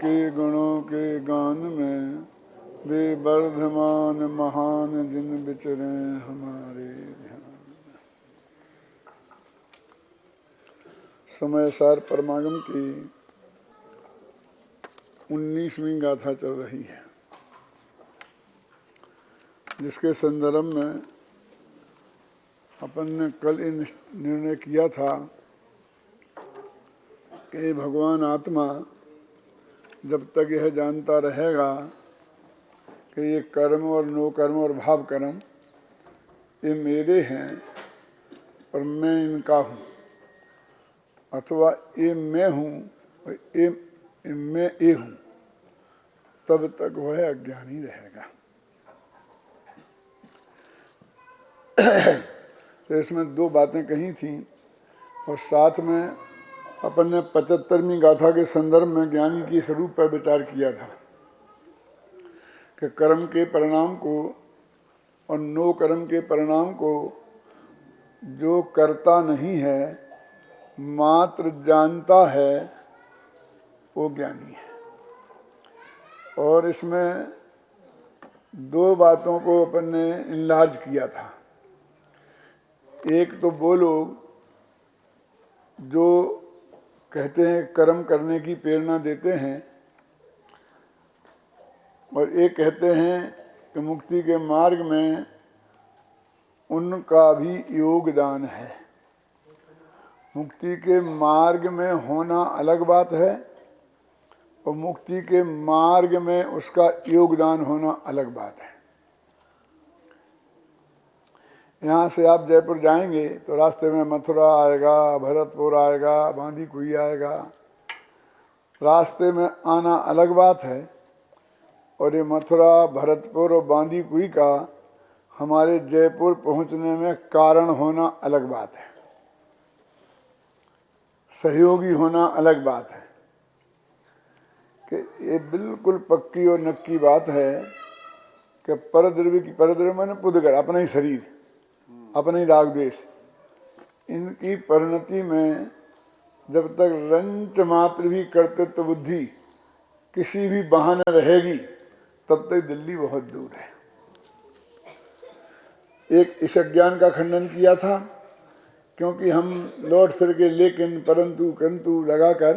के गुणों के गान में वे वर्धमान महान जिन विचरे हमारे ध्यान। समय सार परमागम की 19वीं गाथा चल रही है, जिसके संदर्भ में अपन ने कल निर्णय किया था कि भगवान आत्मा जब तक यह जानता रहेगा कि ये कर्म और नो कर्म और भाव कर्म ये मेरे हैं और मैं इनका हूँ, अथवा ये मैं हूँ और ये मैं ये हूँ, तब तक वह अज्ञानी रहेगा। तो इसमें दो बातें कही थी और साथ में अपन ने 75वीं गाथा के संदर्भ में ज्ञानी के स्वरूप पर विचार किया था कि कर्म के परिणाम को और नो कर्म के परिणाम को जो करता नहीं है मात्र जानता है वो ज्ञानी है। और इसमें दो बातों को अपन ने इनलार्ज किया था। एक तो वो लोग जो कहते हैं कर्म करने की प्रेरणा देते हैं और एक कहते हैं कि मुक्ति के मार्ग में उनका भी योगदान है। मुक्ति के मार्ग में होना अलग बात है और मुक्ति के मार्ग में उसका योगदान होना अलग बात है। यहाँ से आप जयपुर जाएंगे तो रास्ते में मथुरा आएगा, भरतपुर आएगा, बांदीकुई आएगा। रास्ते में आना अलग बात है और ये मथुरा, भरतपुर और बांदीकुई का हमारे जयपुर पहुँचने में कारण होना अलग बात है, सहयोगी होना अलग बात है। कि ये बिल्कुल पक्की और नक्की बात है कि परद्रव्य माने पुद्गर, अपना ही शरीर, अपना ही राग द्वेष, इनकी परिणति में जब तक रंच मात्र भी कर्तृत्व बुद्धि किसी भी बहाने रहेगी तब तक दिल्ली बहुत दूर है। एक इस अज्ञान का खंडन किया था, क्योंकि हम लौट फिर के लेकिन परंतु किंतु लगाकर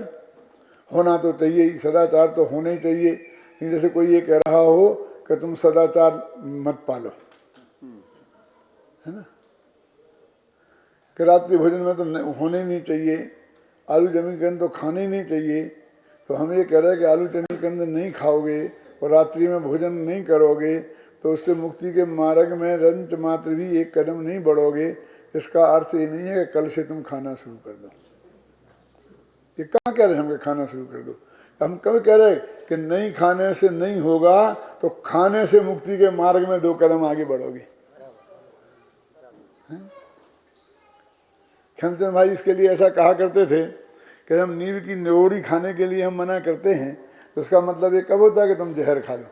होना तो चाहिए ही, सदाचार तो होना ही चाहिए। जैसे कोई ये कह रहा हो कि तुम सदाचार मत पालो, है ना, कि रात्रि भोजन में तो होने ही नहीं चाहिए, आलू जमी कंद तो खाने ही नहीं चाहिए। तो हम ये कह रहे हैं कि आलू जमी कंद नहीं खाओगे और रात्रि में भोजन नहीं करोगे तो उससे मुक्ति के मार्ग में रंच मात्र भी एक कदम नहीं बढ़ोगे। इसका अर्थ ये नहीं है कि कल से तुम खाना शुरू कर दो। ये कहाँ कह रहे हैं हम कि खाना शुरू कर दो? हम कभी कह रहे कि नहीं खाने से नहीं होगा तो खाने से मुक्ति के मार्ग में 2 कदम आगे बढ़ोगे। खेमचंद भाई इसके लिए ऐसा कहा करते थे कि हम नीम की न्योड़ी खाने के लिए हम मना करते हैं तो उसका मतलब ये कब होता है कि तुम जहर खा लो।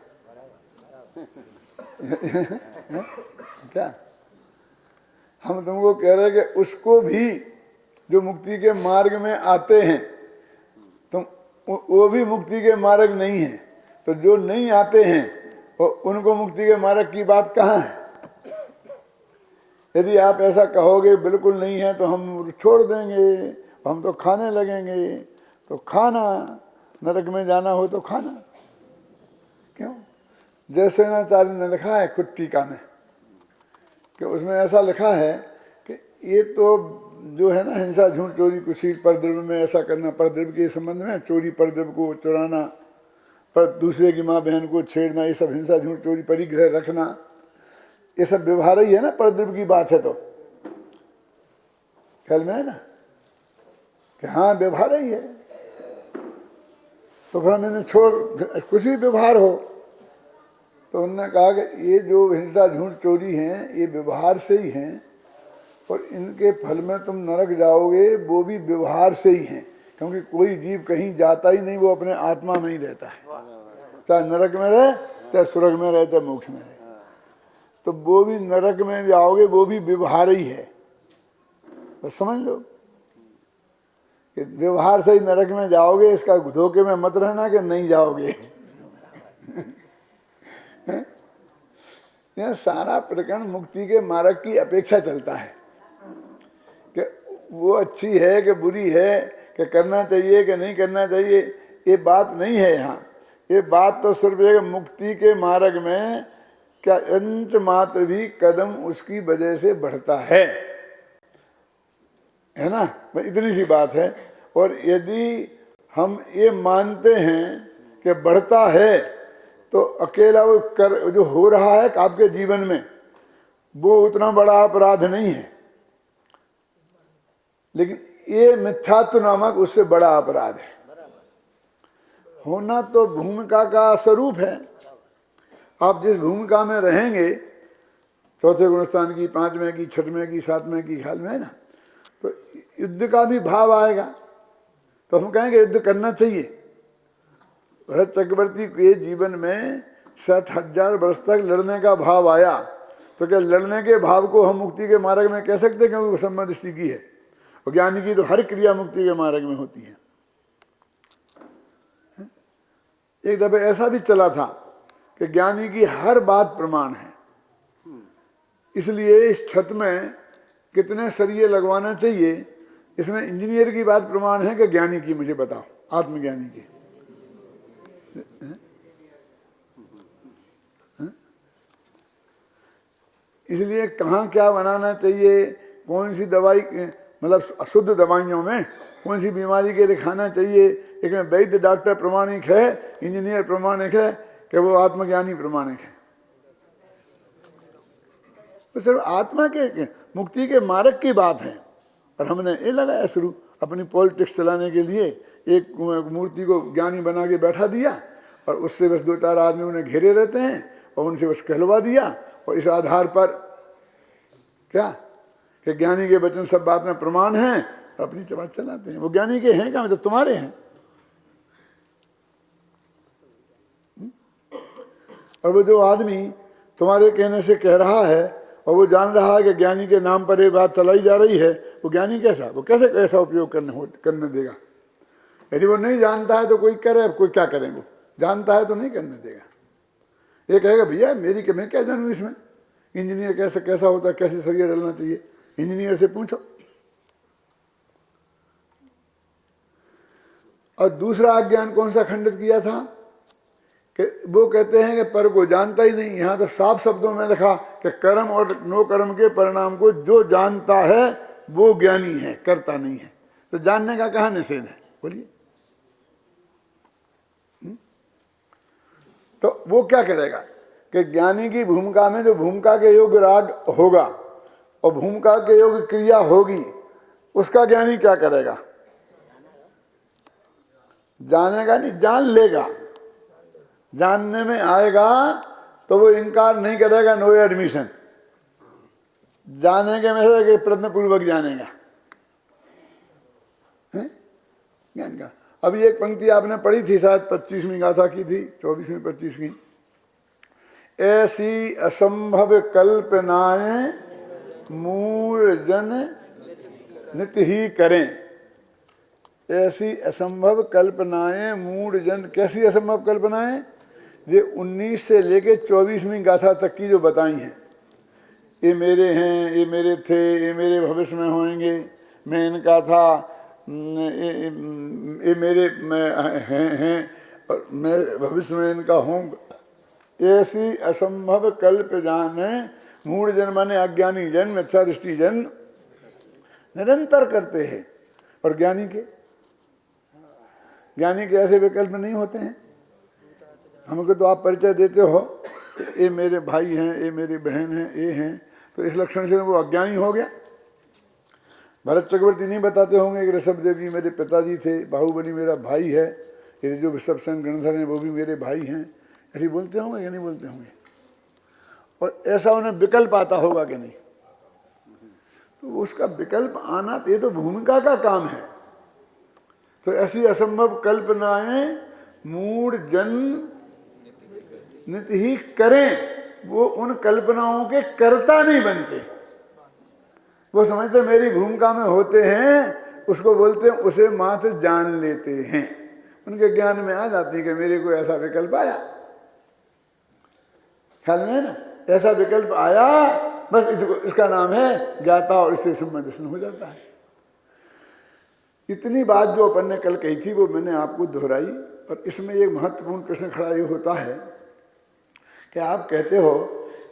क्या हम तुमको कह रहे हैं कि उसको भी जो मुक्ति के मार्ग में आते हैं तुम वो भी मुक्ति के मार्ग नहीं है, तो जो नहीं आते हैं उनको मुक्ति के मार्ग की बात कहाँ है? यदि आप ऐसा कहोगे बिल्कुल नहीं है तो हम छोड़ देंगे, हम तो खाने लगेंगे, तो खाना, नरक में जाना हो तो खाना क्यों? जैसे नाचार्य ने लिखा है खुद टीका में कि उसमें ऐसा लिखा है कि ये तो जो है ना हिंसा, झूठ, चोरी, कुशील, परद्रव्य में ऐसा करना, परद्रव्य के संबंध में चोरी, परद्रव्य को चुराना, पर दूसरे की माँ बहन को छेड़ना, ये सब हिंसा, झूठ, चोरी, परिग्रह रखना, ये सब व्यवहार ही है ना, परद्रव्य की बात है। तो ख्याल में है ना कि हाँ व्यवहार ही है। तो फिर मैंने छोड़, कुछ भी व्यवहार हो तो उन्होंने कहा कि ये जो हिंसा, झूठ, चोरी हैं ये व्यवहार से ही हैं और इनके फल में तुम नरक जाओगे वो भी व्यवहार से ही हैं, क्योंकि कोई जीव कहीं जाता ही नहीं, वो अपने आत्मा में ही रहता है, चाहे नरक में रहे, चाहे स्वर्ग में रहे, चाहे मोक्ष में रहे। तो वो भी नरक में जाओगे वो भी व्यवहार ही है, बस समझ लो। कि व्यवहार से ही नरक में जाओगे, इसका धोखे में मत रहना कि नहीं जाओगे। यह सारा प्रकरण मुक्ति के मार्ग की अपेक्षा चलता है कि वो अच्छी है कि बुरी है, कि करना चाहिए कि नहीं करना चाहिए, ये बात नहीं है यहाँ। ये बात तो सिर्फ है कि मुक्ति के मार्ग में क्या अंश मात्र भी कदम उसकी वजह से बढ़ता है ना, इतनी सी बात है। और यदि हम ये मानते हैं कि बढ़ता है तो अकेला वो कर जो हो रहा है आपके जीवन में वो उतना बड़ा अपराध नहीं है, लेकिन ये मिथ्यात्व नामक उससे बड़ा अपराध है। होना तो भूमिका का स्वरूप है। आप जिस भूमिका में रहेंगे, चौथे गुणस्थान की, पांचवें की, छठवें की, सातवें की ख्याल में है ना, तो युद्ध का भी भाव आएगा तो हम कहेंगे युद्ध करना चाहिए। भरत चक्रवर्ती के जीवन में 60,000 वर्ष तक लड़ने का भाव आया, तो क्या लड़ने के भाव को हम मुक्ति के मार्ग में कह सकते हैं? क्योंकि संबंध दृष्टि की है, और ज्ञानी की तो हर क्रिया मुक्ति के मार्ग में होती है। एक दफे ऐसा भी चला था कि ज्ञानी की हर बात प्रमाण है, इसलिए इस छत में कितने सरिये लगवाना चाहिए, इसमें इंजीनियर की बात प्रमाण है कि ज्ञानी की मुझे बताओ, आत्मज्ञानी की। इसलिए कहाँ क्या बनाना चाहिए, कौन सी दवाई, मतलब शुद्ध दवाइयों में कौन सी बीमारी के लिए खाना चाहिए, एक में वैद्य डॉक्टर प्रमाणिक है, इंजीनियर प्रमाणिक है कि वो आत्मज्ञानी प्रमाणिक है। तो सिर्फ आत्मा के मुक्ति के मार्ग की बात है। और हमने ये लगाया शुरू अपनी पॉलिटिक्स चलाने के लिए, एक मूर्ति को ज्ञानी बना के बैठा दिया और उससे बस 2-4 आदमी उन्हें घेरे रहते हैं और उनसे बस कहलवा दिया, और इस आधार पर क्या कि ज्ञानी के वचन सब बात में प्रमाण हैं, अपनी बात चलाते हैं। वो ज्ञानी के हैं क्या, मतलब तुम्हारे हैं। और वो जो आदमी तुम्हारे कहने से कह रहा है और वो जान रहा है कि ज्ञानी के नाम पर ये बात चलाई जा रही है, वो ज्ञानी कैसा, वो कैसे ऐसा उपयोग करने देगा? यदि वो नहीं जानता है तो कोई करे, कोई क्या करे, वो जानता है तो नहीं करने देगा। ये कहेगा भैया मेरी मैं क्या जानूँ इसमें, इंजीनियर कैसा होता है, कैसे सरिया डलना चाहिए, इंजीनियर से पूछो। और दूसरा अज्ञान कौन सा खंडित किया था कि वो कहते हैं कि पर को जानता ही नहीं। यहाँ तो साफ शब्दों में लिखा कि कर्म और नो कर्म के परिणाम को जो जानता है वो ज्ञानी है, करता नहीं है। तो जानने का कहाँ निषेध है, बोलिए? तो वो क्या करेगा कि ज्ञानी की भूमिका में जो भूमिका के योग्य राग होगा और भूमिका के योग्य क्रिया होगी, उसका ज्ञानी क्या करेगा? जानेगा नहीं, जान लेगा। जानने में आएगा तो वो इनकार नहीं करेगा, नो एडमिशन। जानेंगे में से प्रश्न पूर्वक जानेगा, ज्ञान का। अभी एक पंक्ति आपने पढ़ी थी, शायद 25वीं गाथा की थी, 24वीं 25वीं। ऐसी असंभव कल्पनाएं मूढ़ जन नित ही करें। ऐसी असंभव कल्पनाएं मूढ़ जन, कैसी असंभव कल्पनाएं? ये 19 से लेके 24वीं गाथा तक की जो बताई हैं, ये मेरे हैं, ये मेरे थे, ये मेरे भविष्य में होंगे, मैं इनका था, ये मेरे हैं और मैं भविष्य में इनका होऊंगा। ऐसी असंभव कल्प जाने मूढ़ जन माने अज्ञानी जन, मिथ्या दृष्टि जन निरंतर करते हैं। और ज्ञानी के ऐसे विकल्प नहीं होते हैं। हमको तो आप परिचय देते हो, ये मेरे भाई हैं, ये मेरी बहन हैं, ये हैं, तो इस लक्षण से वो अज्ञानी हो गया। भरत चक्रवर्ती नहीं बताते होंगे कि ऋषभदेव जी मेरे पिताजी थे, बाहुबली मेरा भाई है, ये जो ऋषभसेन गणधर हैं वो भी मेरे भाई हैं, ऐसे बोलते होंगे या नहीं बोलते होंगे? और ऐसा उन्हें विकल्प आता होगा कि नहीं? तो उसका विकल्प आना, ये तो भूमिका का काम है। तो ऐसी असंभव कल्पनाएं मूढ़ जन नित ही करें। वो उन कल्पनाओं के कर्ता नहीं बनते, वो समझते मेरी भूमिका में होते हैं उसको बोलते हैं उसे मात्र जान लेते हैं, उनके ज्ञान में आ जाती है कि मेरे को ऐसा विकल्प आया, ख्याल में है ना, ऐसा विकल्प आया, बस इसका नाम है ज्ञाता और इससे सम्यक दर्शन हो जाता है। इतनी बात जो अपन ने कल कही थी वो मैंने आपको दोहराई। और इसमें एक महत्वपूर्ण प्रश्न खड़ा ये होता है कि आप कहते हो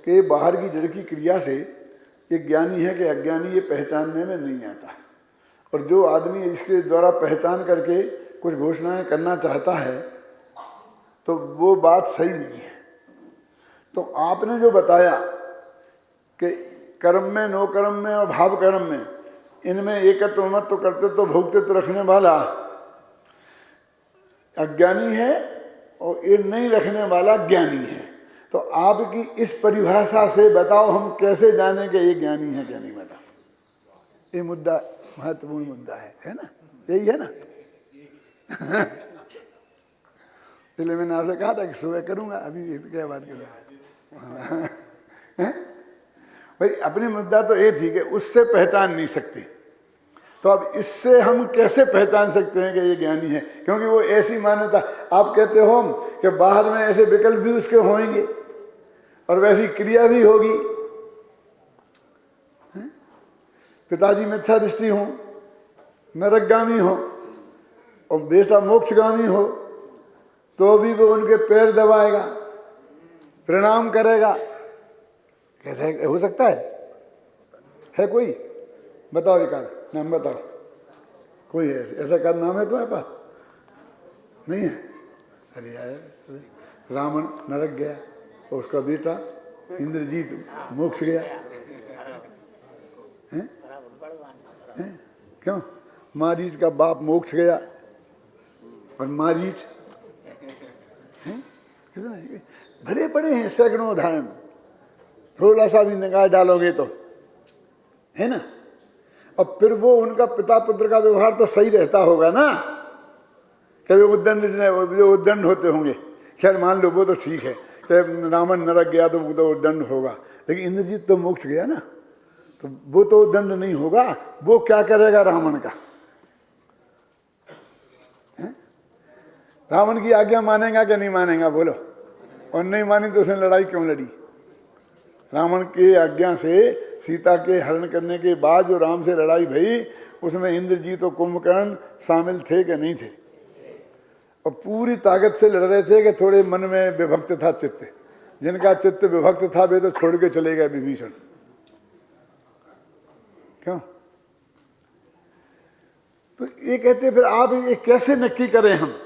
कि बाहर की जड़ की क्रिया से ये ज्ञानी है कि अज्ञानी, ये पहचानने में नहीं आता, और जो आदमी इसके द्वारा पहचान करके कुछ घोषणाएं करना चाहता है तो वो बात सही नहीं है। तो आपने जो बताया कि कर्म में, नो कर्म में और भाव कर्म में, इनमें एकत्व मत तो करते तो भोगते तो रखने वाला अज्ञानी है और ये नहीं रखने वाला ज्ञानी है। तो आपकी इस परिभाषा से बताओ हम कैसे जाने कि ये ज्ञानी है क्या नहीं, बताओ। ये मुद्दा महत्वपूर्ण मुद्दा है ना, यही है ना। इसलिए मैंने आपसे कहा था कि सुबह करूंगा, अभी क्या बात करूंगा। भाई अपनी मुद्दा तो ये थी कि उससे पहचान नहीं सकती, तो अब इससे हम कैसे पहचान सकते हैं कि ये ज्ञानी है, क्योंकि वो ऐसी मान्यता, आप कहते हो कि बाहर में ऐसे विकल्प भी उसके होंगे और वैसी क्रिया भी होगी। पिताजी मिथ्या दृष्टि हो, नरकगामी हो और बेटा मोक्षगामी हो, तो भी वो उनके पैर दबाएगा, प्रणाम करेगा। कैसे हो सकता है कोई? बताओ एक आध नाम बताओ, कोई है ऐसा का नाम है तुम्हारे पास? नहीं है? अरे यार, रावण नरक गया और उसका बेटा इंद्रजीत मोक्ष गया है? क्यों? मारीच का बाप मोक्ष गया और मारीच कितने भरे पड़े हैं, सैकड़ों उदाहरण, थोड़ा सा भी निकाल डालोगे तो, है ना। और फिर वो उनका पिता पुत्र का व्यवहार तो सही रहता होगा ना, कभी उद्दंड होते होंगे, खैर मान लो वो तो ठीक है कि रावण नरक गया तो वो तो उद्दंड होगा, लेकिन इंद्रजीत तो मोक्ष गया ना, तो वो तो उद्दंड नहीं होगा। वो क्या करेगा रावण का? रावण की आज्ञा मानेगा कि नहीं मानेगा बोलो? और नहीं मानी तो उसने लड़ाई क्यों लड़ी? रावण के आज्ञा से सीता के हरण करने के बाद जो राम से लड़ाई भई, उसमें इंद्रजीत और कुंभकर्ण शामिल थे कि नहीं थे? और पूरी ताकत से लड़ रहे थे कि थोड़े मन में विभक्त था चित्त, जिनका चित्त विभक्त था वे तो छोड़ के चले गए विभीषण। क्यों? तो ये कहते फिर आप ये कैसे नक्की करें हम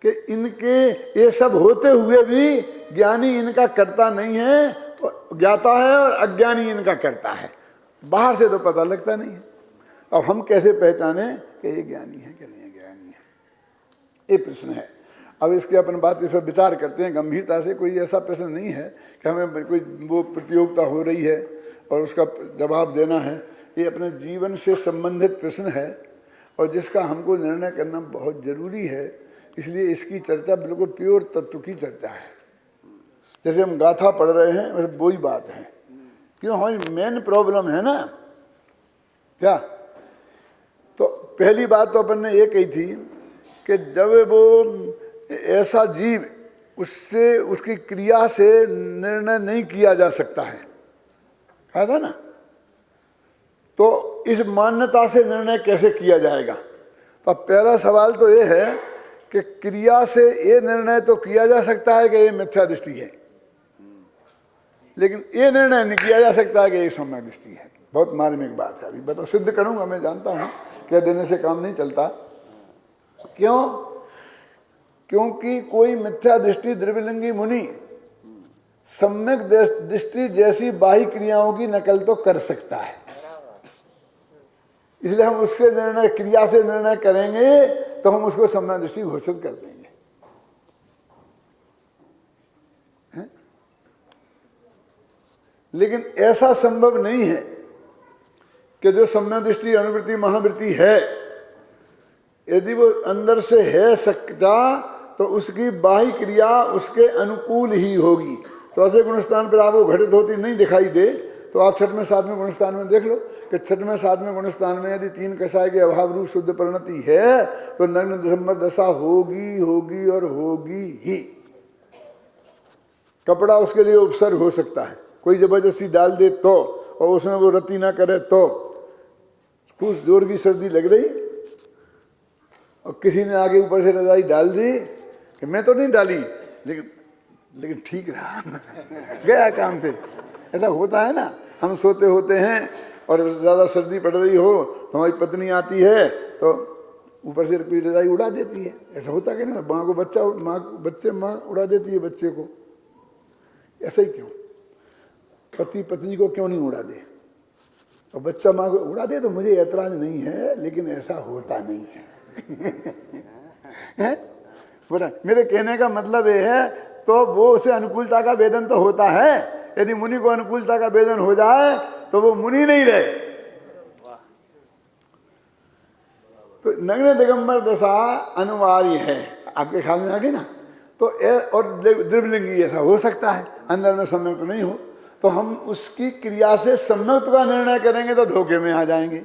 कि इनके ये सब होते हुए भी ज्ञानी इनका करता नहीं है, ज्ञाता है, और अज्ञानी इनका करता है? बाहर से तो पता लगता नहीं है। अब हम कैसे पहचाने कि ये ज्ञानी है कि नहीं ज्ञानी है? ये प्रश्न है। अब इसके अपन बात इस पर विचार करते हैं गंभीरता से। कोई ऐसा प्रश्न नहीं है कि हमें कोई वो प्रतियोगिता हो रही है और उसका जवाब देना है। ये अपने जीवन से संबंधित प्रश्न है और जिसका हमको निर्णय करना बहुत जरूरी है, इसलिए इसकी चर्चा बिल्कुल प्योर तत्व की चर्चा है। जैसे हम गाथा पढ़ रहे हैं वैसे वही बात है, क्यों हमारी मेन प्रॉब्लम है ना क्या। तो पहली बात तो अपन ने ये कही थी कि जब वो ऐसा जीव, उससे उसकी क्रिया से निर्णय नहीं किया जा सकता है, कहा था ना, तो इस मान्यता से निर्णय कैसे किया जाएगा। तो अब पहला सवाल तो ये है कि क्रिया से ये निर्णय तो किया जा सकता है कि ये मिथ्या दृष्टि है, लेकिन ये निर्णय नहीं किया जा सकता है कि ये सम्यक दृष्टि है। बहुत मार्मिक बात है। अभी बताओ, सिद्ध करूंगा, मैं जानता हूं कह देने से काम नहीं चलता। क्यों? क्योंकि कोई मिथ्या दृष्टि द्रव्यलिंगी मुनि सम्यक दृष्टि जैसी बाह्य क्रियाओं की नकल तो कर सकता है, इसलिए हम उससे निर्णय, क्रिया से निर्णय करेंगे तो हम उसको सम्यक दृष्टि घोषित कर देंगे। लेकिन ऐसा संभव नहीं है कि जो सम्यक दृष्टि अनुवृत्ति महावृत्ति है, यदि वो अंदर से है सच्चा तो उसकी बाह्य क्रिया उसके अनुकूल ही होगी। चौथे गुणस्थान पर आपको घटित होती नहीं दिखाई दे तो आप छठवें सातवें गुणस्थान में देख लो कि 6वें 7वें गुणस्थान में यदि 3 कषाय के अभाव रूप शुद्ध परिणति है तो नग्न दिगंबर दशा होगी होगी और होगी ही। कपड़ा उसके लिए उपसर्ग हो सकता है, कोई जबरदस्ती डाल दे तो, और उसमें वो रति ना करे तो। कुछ जोर की सर्दी लग रही और किसी ने आगे ऊपर से रजाई डाल दी कि मैं तो नहीं डाली, लेकिन ठीक रहा गया काम से। ऐसा होता है ना, हम सोते होते हैं और ज़्यादा सर्दी पड़ रही हो तो हमारी पत्नी आती है तो ऊपर से पूरी रजाई उड़ा देती है। ऐसा होता कि नहीं, माँ को माँ उड़ा देती है बच्चे को। ऐसा ही क्यों? पति पत्नी को क्यों नहीं उड़ा दे और बच्चा माँ को उड़ा दे? तो मुझे ऐतराज नहीं है, लेकिन ऐसा होता नहीं है। बोला मेरे कहने का मतलब ये है, तो वो उसे अनुकूलता का वेदन तो होता है। यदि मुनि को अनुकूलता का वेदन हो जाए तो वो मुनि नहीं रहे। तो नग्न दिगंबर दशा अनिवार्य है, आपके ख्याल में आ गई ना? तो और द्रव्यलिंगी ऐसा हो सकता है, अंदर में सम्यक तो नहीं हो, तो हम उसकी क्रिया से सम्यक का निर्णय करेंगे तो धोखे में आ जाएंगे।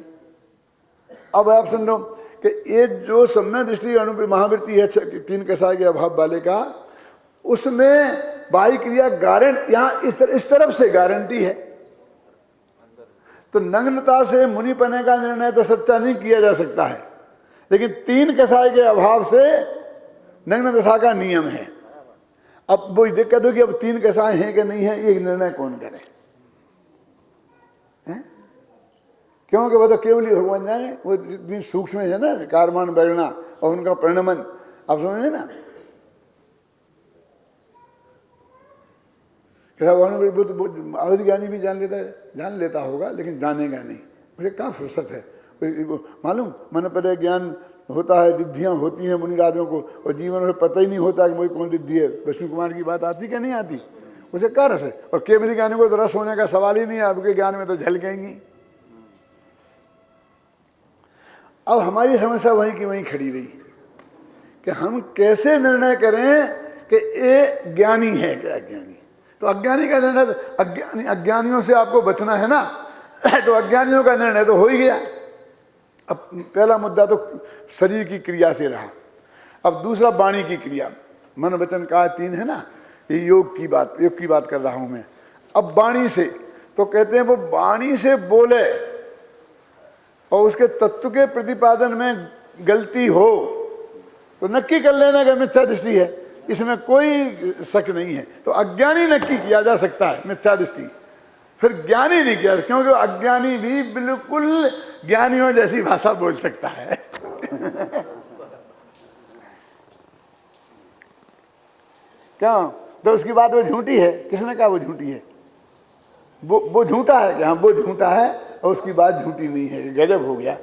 अब आप सुन लो कि ये जो सम्यक दृष्टि महावृत्ति है 3 कषाय के अभाव वाले का, उसमें बाह्य क्रिया गारंट यहाँ इस तरफ से गारंटी है। तो नग्नता से मुनिपने का निर्णय तो सच्चा नहीं किया जा सकता है, लेकिन 3 कषाय के अभाव से नग्न दशा का नियम है। अब वो दिक्कत हो कि अब 3 कषाय हैं कि नहीं है, ये निर्णय कौन करे? क्योंकि वो तो केवल ही भगवान जाने, वो इतनी सूक्ष्म है ना, कारमान बैगना और उनका परिणमन, आप समझे ना? अवधि ज्ञानी भी जान लेता होगा, लेकिन जानेगा नहीं, मुझे कहाँ फुर्सत है। मालूम मन पर ज्ञान होता है, रिद्धियाँ होती हैं मुनिराजों को, और जीवन में पता ही नहीं होता कि मुझे कौन रिद्धि है। विष्णु कुमार की बात आती क्या नहीं आती? उसे क्या रस है? और केवल ज्ञानी को तो रस होने का सवाल ही नहीं है, आपके ज्ञान में तो झलकेंगी। अब हमारी समस्या वहीं की वहीं खड़ी रही कि हम कैसे निर्णय करें कि ये ज्ञानी है क्या अज्ञानी। तो अज्ञानी का निर्णय, अज्ञानियों से आपको बचना है ना, तो अज्ञानियों का निर्णय तो हो ही गया। अब पहला मुद्दा तो शरीर की क्रिया से रहा, अब दूसरा वाणी की क्रिया। मन वचन काया 3 है ना, ये योग की बात कर रहा हूं मैं। अब वाणी से तो कहते हैं वो वाणी से बोले और उसके तत्व के प्रतिपादन में गलती हो तो नक्की कर लेना कि मिथ्या दृष्टि है, इसमें कोई शक नहीं है। तो अज्ञानी नक्की किया जा सकता है मिथ्या दृष्टि, फिर ज्ञानी नहीं किया, क्योंकि अज्ञानी भी बिल्कुल ज्ञानियों जैसी भाषा बोल सकता है। क्यों? तो उसकी बात वो झूठी है। किसने कहा वो झूठी है? वो झूठा है कि हाँ वो झूठा है, और उसकी बात झूठी नहीं है। गजब हो गया,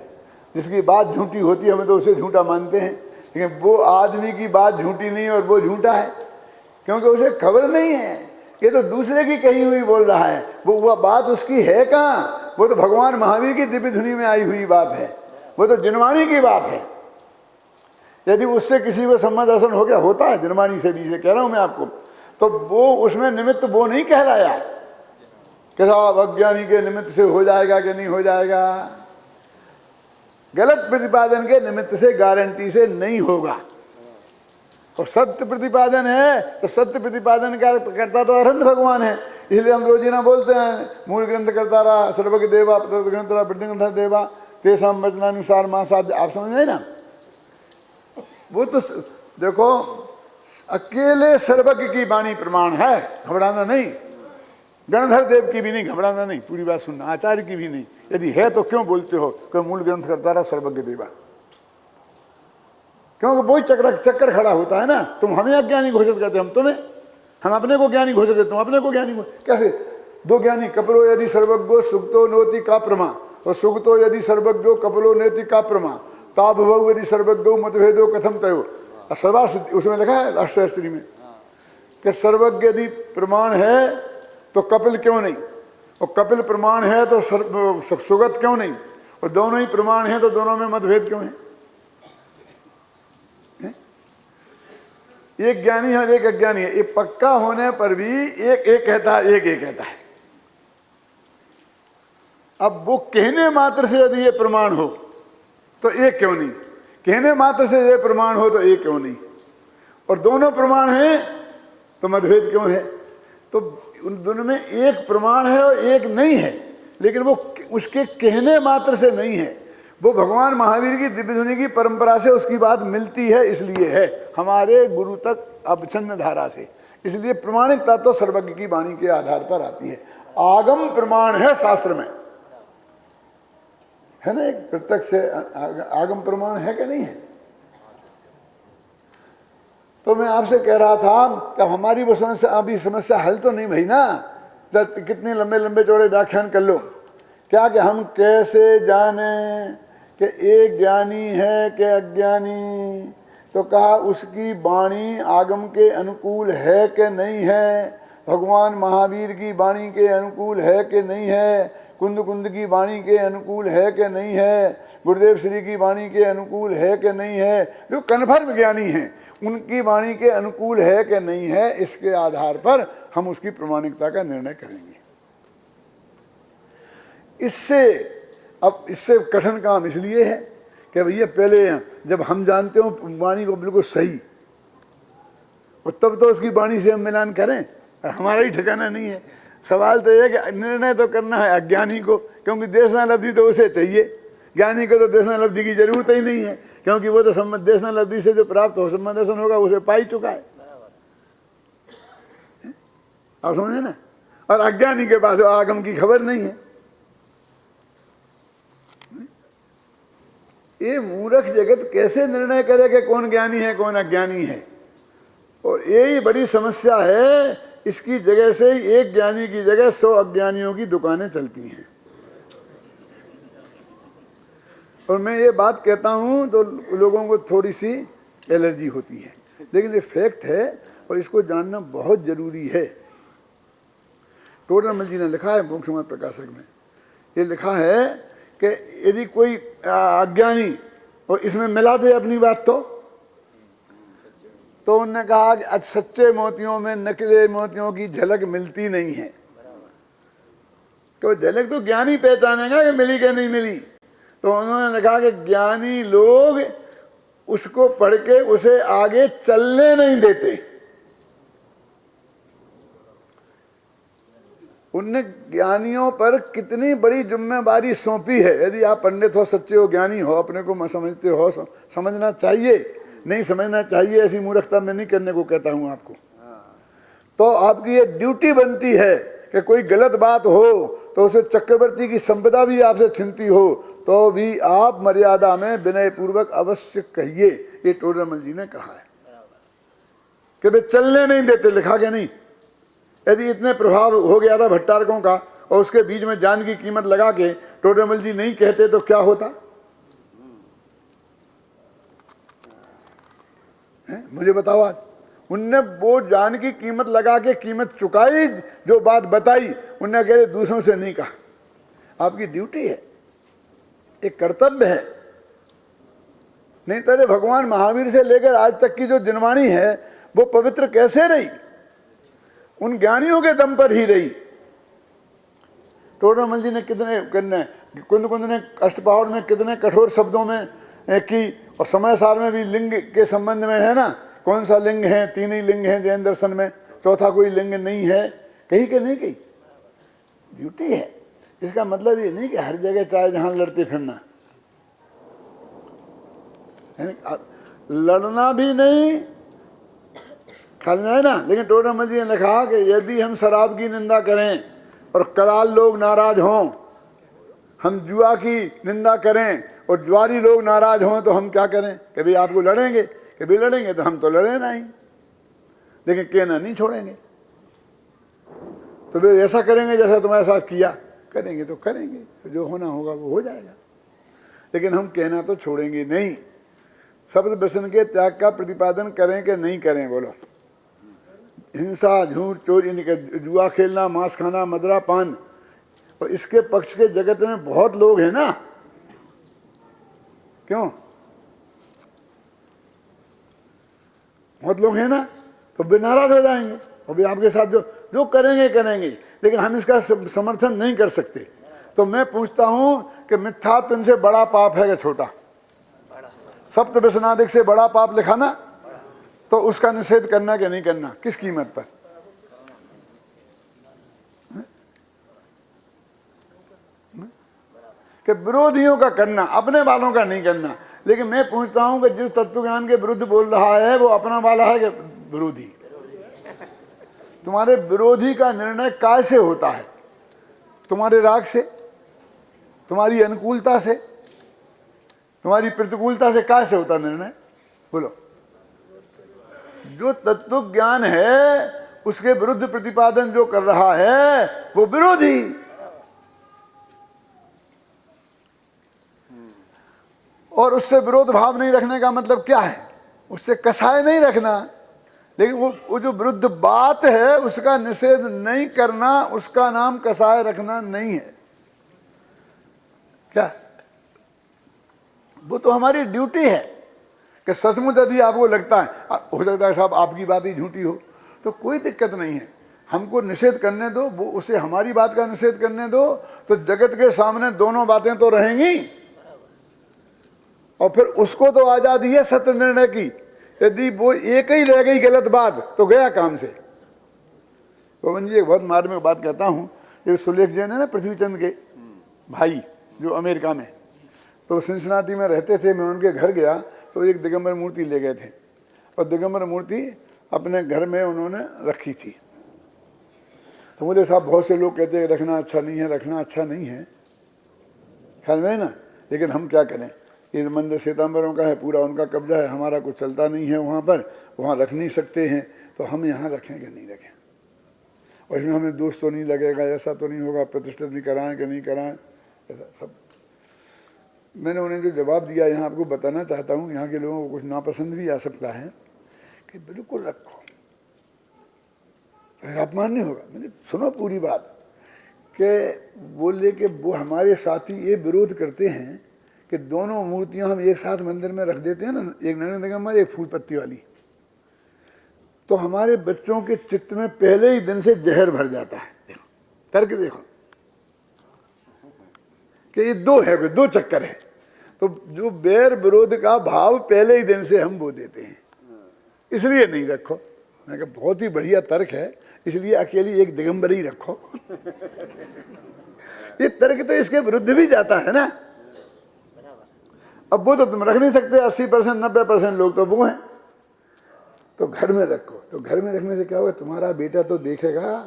जिसकी बात झूठी होती है हमें तो उसे झूठा मानते हैं, लेकिन वो आदमी की बात झूठी नहीं है और वो झूठा है, क्योंकि उसे खबर नहीं है, ये तो दूसरे की कही हुई बोल रहा है। वो बात उसकी है कहाँ? वो तो भगवान महावीर की दिव्य धुनी में आई हुई बात है, वो तो जिनवाणी की बात है। यदि उससे किसी को सम्मत दर्शन हो गया, होता है जिनवाणी से भी, कह रहा हूँ मैं आपको, तो वो उसमें निमित्त वो नहीं कहलाया कि साहब अज्ञानी के निमित्त से हो जाएगा कि नहीं हो जाएगा। गलत प्रतिपादन के निमित्त से गारंटी से नहीं होगा। और सत्य प्रतिपादन है तो सत्य प्रतिपादन का करता तो अरहंत भगवान है। इसलिए हम रोजीना बोलते हैं मूल ग्रंथ करता रहा सर्वज्ञ देवा ग्रंथ रहा वृद्धिग्रंथ देवा तेसाम वचनानुसार मासाद। आप समझ रहे ना? वो तो देखो अकेले सर्वज्ञ की वाणी प्रमाण है, घबराना नहीं। गणधर देव की भी नहीं, घबराना नहीं, पूरी बात सुनना। आचार्य की भी नहीं। यदि है तो क्यों बोलते हो कि मूल ग्रंथ करता रहा सर्वज्ञ देवा? क्योंकि वही चक्कर खड़ा होता है ना। तुम हमें अज्ञानी घोषित करते, हम तुम्हें, हम अपने को ज्ञानी घोषित करते, तुम अपने को ज्ञानी। कैसे? दो ज्ञानी, कपिलो यदि सर्वज्ञो सुक्तो नोति का प्रमा, और सुक्तो यदि सर्वज्ञो कपिलो नेति का प्रमा, ताभव यदि सर्वज्ञो मतभेदो कथम तयो। सर्वा उसमें लिखा है अष्टोत्तरी में कि सर्वज्ञ यदि प्रमाण है तो कपिल क्यों नहीं, और कपिल प्रमाण है तो सुगत क्यों नहीं, और दोनों ही प्रमाण है तो दोनों में मतभेद क्यों है? एक ज्ञानी है और एक अज्ञानी है, ये पक्का होने पर भी एक कहता है, एक कहता है। अब वो कहने मात्र से यदि ये प्रमाण हो तो एक क्यों नहीं, कहने मात्र से ये प्रमाण हो तो एक क्यों नहीं, और दोनों प्रमाण हैं तो मतभेद क्यों है? तो उन दोनों में एक प्रमाण है और एक नहीं है, लेकिन वो उसके कहने मात्र से नहीं है, वो भगवान महावीर की दिव्य ध्वनि की परंपरा से उसकी बात मिलती है, इसलिए है हमारे गुरु तक अवच्छिन्न धारा से। इसलिए प्रमाणिकता तो सर्वज्ञ की वाणी के आधार पर आती है। आगम प्रमाण है शास्त्र में, है ना, एक प्रत्यक्ष आगम प्रमाण है कि नहीं है? तो मैं आपसे कह रहा था कि हमारी वो समस्या, अभी समस्या हल तो नहीं भई ना, जब कितने लंबे लंबे चौड़े व्याख्यान कर लो, क्या कि हम कैसे जाने कि एक ज्ञानी है कि अज्ञानी? तो कहा उसकी वाणी आगम के अनुकूल है कि नहीं है, भगवान महावीर की वाणी के अनुकूल है कि नहीं है, कुंद कुंद की वाणी के अनुकूल है कि नहीं है, गुरुदेव श्री की वाणी के अनुकूल है कि नहीं है, जो कन्फर्म ज्ञानी हैं उनकी वाणी के अनुकूल है कि नहीं है, इसके आधार पर हम उसकी प्रामाणिकता का निर्णय करेंगे। इससे कठिन काम इसलिए है कि भैया पहले जब हम जानते हो वाणी को बिल्कुल सही, और तब तो उसकी वाणी से हम मिलान करें, हमारा ही ठिकाना नहीं है। सवाल तो यह है कि निर्णय तो करना है अज्ञानी को, क्योंकि देशना लब्धि तो उसे चाहिए, ज्ञानी को तो देशना लब्धि की जरूरत ही नहीं है, क्योंकि वो तो देशना लब्धि से जो प्राप्त हो संबंध दर्शन होगा उसे पा ही चुका है। आप समझे ना? और अज्ञानी के पास आगम की खबर नहीं है। ये मूर्ख जगत कैसे निर्णय करे कि कौन ज्ञानी है कौन अज्ञानी है? और यही बड़ी समस्या है। इसकी जगह से एक ज्ञानी की जगह 100 अज्ञानियों की दुकानें चलती हैं। और मैं ये बात कहता हूँ तो लोगों को थोड़ी सी एलर्जी होती है, लेकिन ये फैक्ट है और इसको जानना बहुत जरूरी है। टोडरमल जी ने लिखा है मोक्ष मार्ग प्रकाशक में, ये लिखा है कि यदि कोई अज्ञानी और इसमें मिला दे अपनी बात तो उन्होंने कहा कि सच्चे मोतियों में नकली मोतियों की झलक मिलती नहीं है। तो झलक तो ज्ञानी पहचानेगा कि मिली कि नहीं मिली। तो उन्होंने लिखा कि ज्ञानी लोग उसको पढ़ के उसे आगे चलने नहीं देते। उनने ज्ञानियों पर कितनी बड़ी जिम्मेवारी सौंपी है। यदि आप पंडित हो, सच्चे हो, ज्ञानी हो, अपने को समझते हो, समझना चाहिए, नहीं समझना चाहिए ऐसी मूर्खता मैं नहीं करने को कहता हूं आपको। तो आपकी ये ड्यूटी बनती है कि कोई गलत बात हो तो उसे चक्रवर्ती की संपदा भी आपसे छिनती हो तो भी आप मर्यादा में विनय पूर्वक अवश्य कहिए। ये टोडरमल जी ने कहा है कि वे चलने नहीं देते। लिखा के नहीं। यदि इतने प्रभाव हो गया था भट्टारकों का और उसके बीच में जान की कीमत लगा के टोडरमल जी नहीं कहते तो क्या होता है? मुझे बताओ। आज उनने वो जान की कीमत लगा के कीमत चुकाई, जो बात बताई उनने कहे दूसरों से नहीं कहा। आपकी ड्यूटी है, एक कर्तव्य है। नहीं तो भगवान महावीर से लेकर आज तक की जो जिनवाणी है वो पवित्र कैसे रही? उन ज्ञानियों के दम पर ही रही। टोडरमल जी ने कितने कुंद कुंद ने अष्टपहर में कितने कठोर शब्दों में की, और समय सार में भी लिंग के संबंध में है ना, कौन सा लिंग है? 3 ही लिंग हैं जैन दर्शन में, चौथा कोई लिंग नहीं है। कही कि नहीं कही? ड्यूटी है। इसका मतलब ये नहीं कि हर जगह चाहे जहां लड़ते फिरना, लड़ना भी नहीं, ख्याल में है ना। लेकिन टोडरमल जी ने लिखा कि यदि हम शराब की निंदा करें और कराल लोग नाराज हों, हम जुआ की निंदा करें और जुआरी लोग नाराज हों तो हम क्या करें? कि भाई आपको लड़ेंगे, कि भाई लड़ेंगे तो हम तो लड़े नहीं, लेकिन कहना नहीं छोड़ेंगे। तो वे ऐसा करेंगे जैसा तुम्हारे साथ किया, करेंगे तो करेंगे, जो होना होगा वो हो जाएगा, लेकिन हम कहना तो छोड़ेंगे नहीं। शब्द व्यसन के त्याग का प्रतिपादन करें कि नहीं करें? बोलो। हिंसा, झूठ, चोरी, जुआ खेलना, मांस खाना, मदरा पान, और इसके पक्ष के जगत में बहुत लोग हैं ना। क्यों? बहुत लोग हैं ना, तो वे नाराज हो जाएंगे और वे आपके साथ जो करेंगे, लेकिन हम इसका समर्थन नहीं कर सकते। तो मैं पूछता हूं कि मिथ्यात्व इनसे बड़ा पाप है कि छोटा? सप्त व्यसनादिक से बड़ा पाप लिखा ना, तो उसका निषेध करना कि नहीं करना, किस कीमत पर? कि विरोधियों का करना, अपने वालों का नहीं करना। लेकिन मैं पूछता हूं कि जिस तत्व ज्ञान के विरुद्ध बोल रहा है वो अपना वाला है कि विरोधी? तुम्हारे विरोधी का निर्णय काय से होता है? तुम्हारे राग से, तुम्हारी अनुकूलता से, तुम्हारी प्रतिकूलता से काय से होता निर्णय? बोलो। जो तत्व ज्ञान है उसके विरुद्ध प्रतिपादन जो कर रहा है वो विरोधी। और उससे विरोध भाव नहीं रखने का मतलब क्या है? उससे कसाय नहीं रखना, लेकिन वो जो विरुद्ध बात है उसका निषेध नहीं करना, उसका नाम कसाय रखना नहीं है। क्या? वो तो हमारी ड्यूटी है कि सचमुच यदि आपको लगता है, हो सकता है साहब आपकी बात ही झूठी हो, तो कोई दिक्कत नहीं है, हमको निषेध करने दो, वो उसे हमारी बात का निषेध करने दो, तो जगत के सामने दोनों बातें तो रहेंगी। और फिर उसको तो आजादी है सत्य निर्णय की। यदि वो एक ही रह गई गलत बात तो गया काम से। पवन जी एक बहुत मार्मिक बात कहता हूँ, ये सुलेख जैन है ना पृथ्वीचंद के भाई जो अमेरिका में, तो सिंसिनाटी में रहते थे। मैं उनके घर गया तो एक दिगंबर मूर्ति ले गए थे, और दिगंबर मूर्ति अपने घर में उन्होंने रखी थी। तो मुझे साहब बहुत से लोग कहते हैं रखना अच्छा नहीं है, रखना अच्छा नहीं है, ख्याल में ना, लेकिन हम क्या करें? ये मंदिर श्वेतांबरों का है, पूरा उनका कब्जा है, हमारा कुछ चलता नहीं है वहाँ पर, वहाँ रख नहीं सकते हैं, तो हम यहाँ रखें कि नहीं रखें? और इसमें हमें दोष तो नहीं लगेगा, ऐसा तो नहीं होगा, प्रतिष्ठित भी कराएं कि नहीं कराएं, ऐसा सब। मैंने उन्हें जो जवाब दिया यहाँ आपको बताना चाहता हूँ, यहाँ के लोगों को कुछ नापसंद भी आ सकता है, कि बिल्कुल रखो, अपमान नहीं होगा। मैंने सुनो पूरी बात, कि बोले कि वो हमारे साथी ये विरोध करते हैं कि दोनों मूर्तियां हम एक साथ मंदिर में रख देते हैं ना, एक नरेंद्र दिगंबर एक फूल पत्ती वाली, तो हमारे बच्चों के चित्त में पहले ही दिन से जहर भर जाता है। देखो तर्क देखो कि ये दो है, दो चक्कर है, तो जो बैर विरोध का भाव पहले ही दिन से हम बो देते हैं, इसलिए नहीं रखो। मैं कहा बहुत ही बढ़िया तर्क है, इसलिए अकेली एक दिगंबर ही रखो। ये तर्क तो इसके विरुद्ध भी जाता है ना। अब वो तो तुम रख नहीं सकते, 80% 90% लोग तो वो हैं, तो घर में रखो। तो घर में रखने से क्या होगा? तुम्हारा बेटा तो देखेगा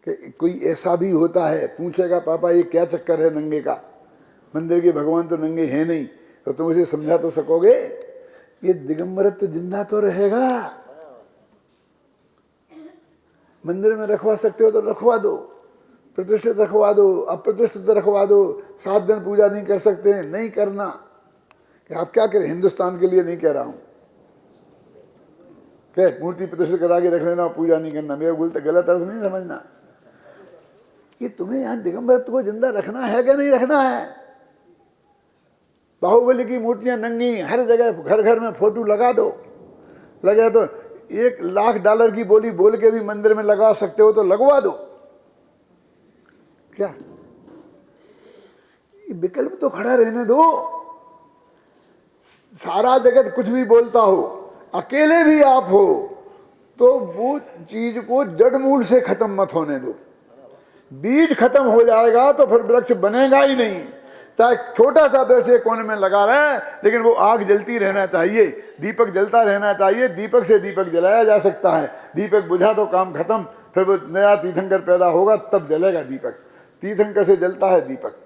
कि कोई ऐसा भी होता है, पूछेगा पापा ये क्या चक्कर है नंगे का, मंदिर के भगवान तो नंगे हैं नहीं, तो तुम उसे समझा तो सकोगे, ये दिगंबरत्व जिंदा तो रहेगा। मंदिर में रखवा सकते हो तो रखवा दो, प्रतिष्ठित रखवा दो, अप्रतिष्ठित रखवा दो, 7 दिन पूजा नहीं कर सकते, नहीं करना। कि आप क्या करें? हिंदुस्तान के लिए नहीं कह रहा हूं, क्या मूर्ति प्रतिष्ठित करा के रख लेना और पूजा नहीं करना, मेरा गलत अर्थ नहीं समझना। कि तुम्हें यहाँ दिगंबरत्व को जिंदा रखना है कि नहीं रखना है? बाहुबली की मूर्तियां नंगी हर जगह, घर घर में फोटो लगा दो, लगे तो $1,00,000 की बोली बोल के भी मंदिर में लगा सकते हो तो लगवा दो। क्या ये विकल्प तो खड़ा रहने दो। सारा जगत कुछ भी बोलता हो, अकेले भी आप हो, तो वो चीज को जड़ मूल से खत्म मत होने दो। बीज खत्म हो जाएगा तो फिर वृक्ष बनेगा ही नहीं। चाहे छोटा सा वृक्ष एक कोने में लगा रहे, लेकिन वो आग जलती रहना चाहिए, दीपक जलता रहना चाहिए। दीपक से दीपक जलाया जा सकता है, दीपक बुझा तो काम खत्म, फिर वो नया तीर्थंकर पैदा होगा तब जलेगा दीपक। तीर्थंकर से जलता है दीपक।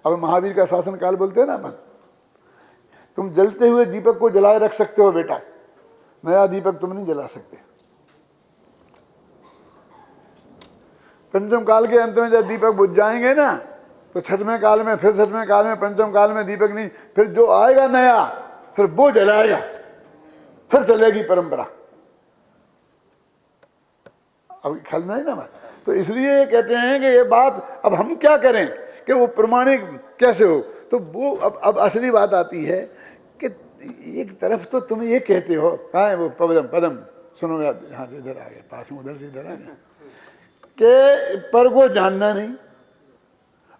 अब महावीर का शासन काल बोलते हैं ना अपन, तुम जलते हुए दीपक को जलाए रख सकते हो बेटा, नया दीपक तुम नहीं जला सकते। पंचम काल के अंत में जब दीपक बुझ जाएंगे ना, तो छठवें काल में, फिर छठवें काल में, पंचम काल में दीपक नहीं, फिर जो आएगा नया फिर वो जलाएगा, फिर चलेगी परंपरा। अब ख्याल में ना बात। तो इसलिए कहते हैं कि ये बात अब हम क्या करें कि वो प्रमाणिक कैसे हो। तो वो अब असली बात आती है कि एक तरफ तो तुम ये कहते हो, कहाँ है वो पदम पदम, सुनो यहाँ से इधर आ गए, पास में उधर से इधर आ गए, कि पर को जानना नहीं,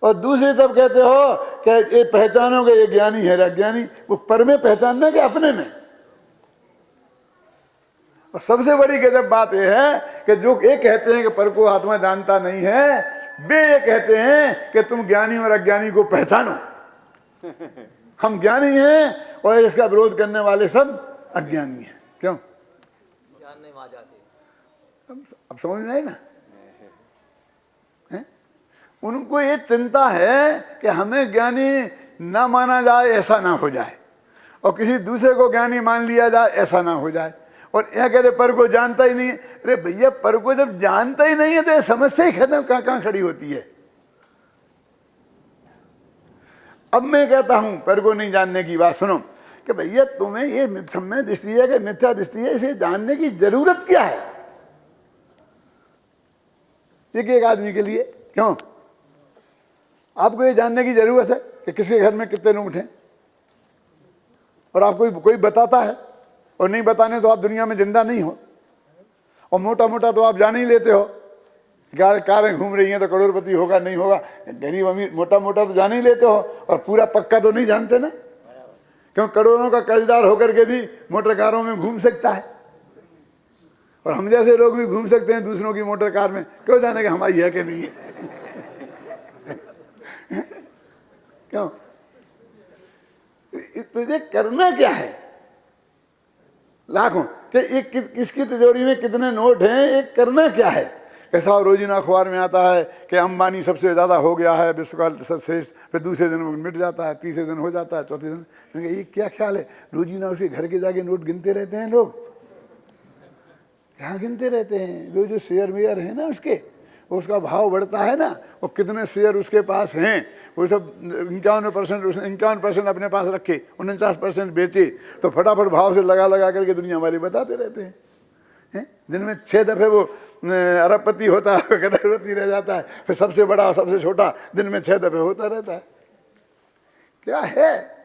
और दूसरी तब कहते हो कि ये पहचानोगे ये ज्ञानी है अज्ञानी। वो पर में पहचानना कि अपने में। और सबसे बड़ी गजब बात यह है कि जो ये कहते हैं कि पर को आत्मा जानता नहीं है, वे ये कहते हैं कि तुम ज्ञानी और अज्ञानी को पहचानो। हम ज्ञानी हैं और इसका विरोध करने वाले सब अज्ञानी हैं। क्यों? जानने में आ जाते। अब समझ में आई ना? उनको ये चिंता है कि हमें ज्ञानी ना माना जाए, ऐसा ना हो जाए, और किसी दूसरे को ज्ञानी मान लिया जाए, ऐसा ना हो जाए। और यह कहते पर को जानता ही नहीं। अरे भैया, पर को जब जानता ही नहीं है तो ये समस्या ही खत्म कहाँ खड़ी होती है। अब मैं कहता हूं पर को नहीं जानने की बात सुनो कि भैया तुम्हें ये सम्य दृष्टि है कि मिथ्या दृष्टि है, इसे जानने की जरूरत क्या है एक आदमी के लिए? क्यों आपको ये जानने की जरूरत है कि किसके घर में कितने नोट हैं? और आपको कोई बताता है, और नहीं बताने तो आप दुनिया में जिंदा नहीं हो। और मोटा मोटा तो आप जान ही लेते हो, कारें घूम रही हैं तो करोड़पति होगा नहीं होगा, गरीब अमीर, मोटा मोटा तो जान ही लेते हो। और पूरा पक्का तो नहीं जानते ना, क्यों? करोड़ों का कर्जदार होकर के भी मोटर कारों में घूम सकता है, और हम जैसे लोग भी घूम सकते हैं दूसरों की मोटर कार में। क्यों जाने कि हमारी है कि नहीं है? क्यों? तुझे करना क्या है? लाखों कि एक किसकी तिजोरी में कितने नोट हैं, एक करना क्या है? ऐसा रोजीना अखबार में आता है कि अंबानी सबसे ज़्यादा हो गया है, विश्व का श्रेष्ठ, फिर दूसरे दिन मिट जाता है, तीसरे दिन हो जाता है, चौथे दिन। ये क्या ख्याल है? रोजीना उसके घर के जाके नोट गिनते रहते हैं लोग। क्या गिनते रहते हैं? जो शेयर मेयर है ना उसका भाव बढ़ता है ना, वो कितने शेयर उसके पास हैं, वो सब 51% अपने पास रखे, 49% बेचे, तो फटाफट भाव से लगा करके दुनिया वाले बताते रहते हैं। दिन में 6 दफे वो अरबपति होता है, करोड़पति रह जाता है, फिर सबसे बड़ा सबसे छोटा दिन में 6 दफे होता रहता है। क्या है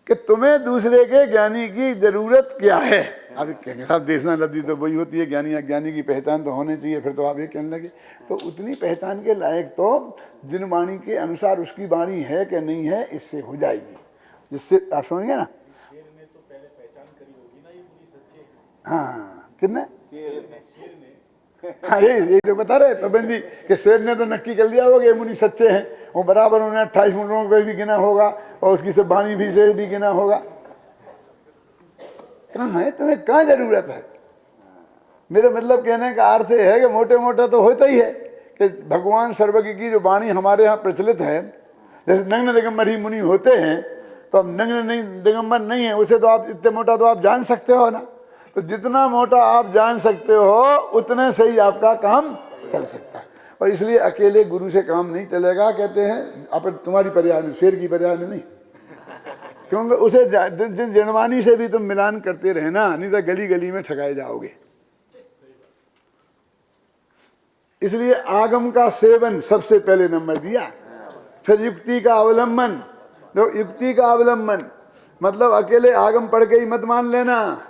कि तुम्हें दूसरे के ज्ञानी की जरूरत क्या है? अब साहब देखना लब्धि तो वही होती है, ज्ञानी अज्ञानी की पहचान तो होनी चाहिए। फिर तो आप ये कहने लगे तो उतनी पहचान के लायक तो जिन वाणी के अनुसार उसकी वाणी है कि नहीं है, इससे हो जाएगी, जिससे आप समझेंगे ना। हाँ कितने? हाँ यही तो बता रहे पवन जी कि शेर ने तो नक्की कर लिया होगा ये मुनि सच्चे हैं। वो बराबर उन्हें 28 मुद्राओं पे भी गिना होगा, और उसकी सब वाणी भी से भी गिना होगा। कहाँ है तुम्हें, कहाँ जरूरत है? मेरे मतलब कहने का अर्थ है कि मोटे मोटा तो होता ही है कि भगवान सर्वज्ञ की जो वाणी हमारे यहाँ प्रचलित है, जैसे नग्न दिगंबर ही मुनि होते हैं, तो अब नग्न नहीं दिगंबर नहीं है, उसे तो आप इतने मोटा तो आप जान सकते हो ना। तो जितना मोटा आप जान सकते हो उतने से ही आपका काम चल सकता है। और इसलिए अकेले गुरु से काम नहीं चलेगा, कहते हैं आप तुम्हारी पर्याय में, शेर की पर्याय में नहीं, क्योंकि उसे जिन जनवानी से भी तुम मिलान करते रहना, नहीं तो गली गली में ठगाए जाओगे। इसलिए आगम का सेवन सबसे पहले नंबर दिया, फिर युक्ति का अवलंबन। तो युक्ति का अवलंबन मतलब अकेले आगम पढ़ के ही मत मान लेना,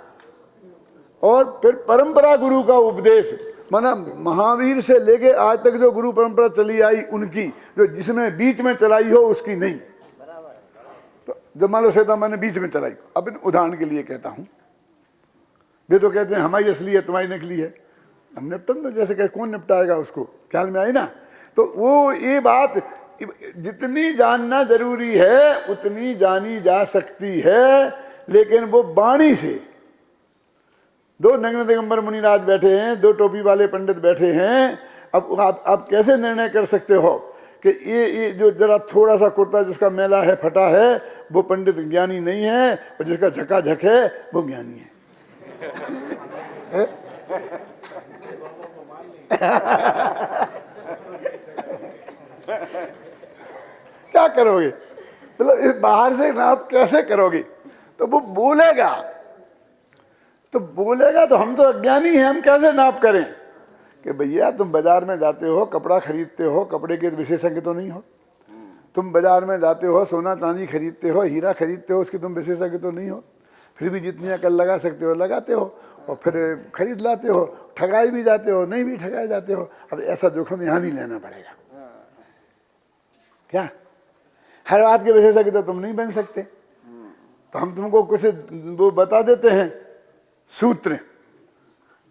और फिर परंपरा गुरु का उपदेश, माना महावीर से लेके आज तक जो गुरु परंपरा चली आई उनकी, जो जिसमें बीच में चलाई हो उसकी नहीं। तो जब मान लो श्वेता मैंने बीच में चलाई, अब उदाहरण के लिए कहता हूं, वे तो कहते हैं हमारी असली है तुम्हारी नकली है, हम निपटन तो जैसे कहे कौन निपटाएगा उसको, ख्याल में आई ना। तो वो ये बात जितनी जानना जरूरी है उतनी जानी जा सकती है, लेकिन वो वाणी से। 2 नग्न दिगंबर मुनिराज बैठे हैं, 2 टोपी वाले पंडित बैठे हैं, अब आप कैसे निर्णय कर सकते हो कि ये जो जरा थोड़ा सा कुर्ता जिसका मेला है फटा है वो पंडित ज्ञानी नहीं है, और जिसका झकाझक है वो ज्ञानी है? क्या करोगे? मतलब इस बाहर से नाप कैसे करोगे? तो वो बोलेगा तो हम तो अज्ञानी हैं, हम कैसे नाप करें? कि भैया तुम बाजार में जाते हो, कपड़ा खरीदते हो, कपड़े के विशेषज्ञ तो नहीं हो। तुम बाजार में जाते हो, सोना चांदी खरीदते हो, हीरा खरीदते हो, उसकी तुम विशेषज्ञ तो नहीं हो। फिर भी जितनी अकल लगा सकते हो लगाते हो, और फिर खरीद लाते हो, ठगाई भी जाते हो, नहीं भी ठगाए जाते हो। अब ऐसा जोखिम यहाँ भी लेना पड़ेगा। क्या हर बात के विशेषज्ञ तो तुम नहीं बन सकते, तो हम तुमको कुछ वो बता देते हैं सूत्र,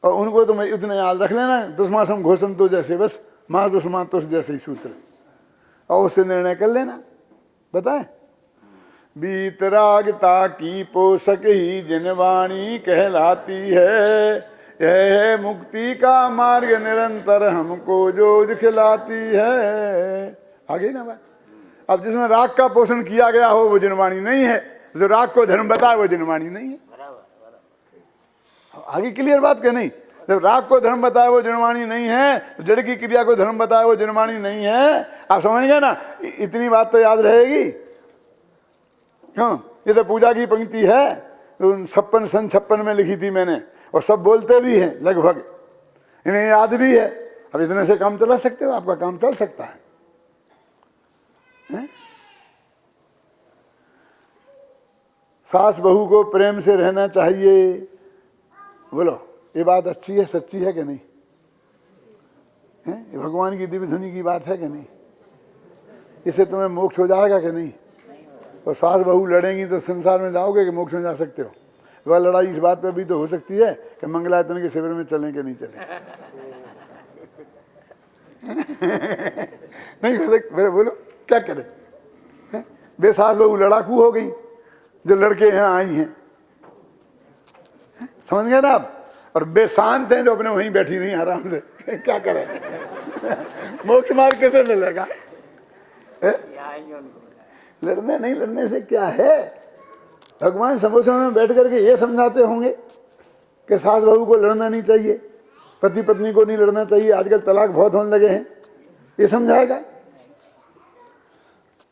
और उनको तुम इतने याद रख लेना, दुष्मासम घोषम तो जैसे, बस माँ दुष्मा तो जैसे ही सूत्र, और उससे निर्णय कर लेना। बताए बीतरागता की पोषक ही जिनवाणी कहलाती है, यह है मुक्ति का मार्ग निरंतर हमको जो दिखलाती है। आगे ना बात, अब जिसमें राग का पोषण किया गया हो वो जिनवाणी नहीं है, जो राग को धर्म बताए वो जिनवाणी नहीं है। आगे क्लियर बात क्या नहीं, जब राग को धर्म बताए वो जिनवाणी नहीं है, तो जड़ की क्रिया को धर्म बताए वो जिनवाणी नहीं है। आप समझ गए ना, इतनी बात तो याद रहेगी। क्यों, ये तो पूजा की पंक्ति है, 56 में लिखी थी मैंने, और सब बोलते भी हैं लगभग, इन्हें याद भी है। अब इतने से काम चला सकते हो, आपका काम चल सकता है? सास बहू को प्रेम से रहना चाहिए, बोलो ये बात अच्छी है, सच्ची है कि नहीं है? ये भगवान की दिव्य धुनी की बात है कि नहीं? इससे तुम्हें मोक्ष हो जाएगा कि नहीं? और सास बहू लड़ेंगी तो संसार में जाओगे कि मोक्ष में जा सकते हो? वह लड़ाई इस बात पर भी तो हो सकती है कि मंगलायतन के शिविर में चलें कि नहीं चलें। नहीं हो सकते, बोलो क्या करें? बे सास बहू लड़ाकू हो गई जो लड़के यहाँ आई हैं, समझ गए ना आप? और बेशांत हैं जो अपने वहीं बैठी नहीं आराम से, क्या करें? मोक्ष मार्ग कैसे मिलेगा? लड़ने नहीं, लड़ने से क्या है? भगवान समोसे में बैठ करके ये समझाते होंगे कि सास बहू को लड़ना नहीं चाहिए, पति पत्नी को नहीं लड़ना चाहिए, आजकल तलाक बहुत होने लगे हैं, ये समझाएगा?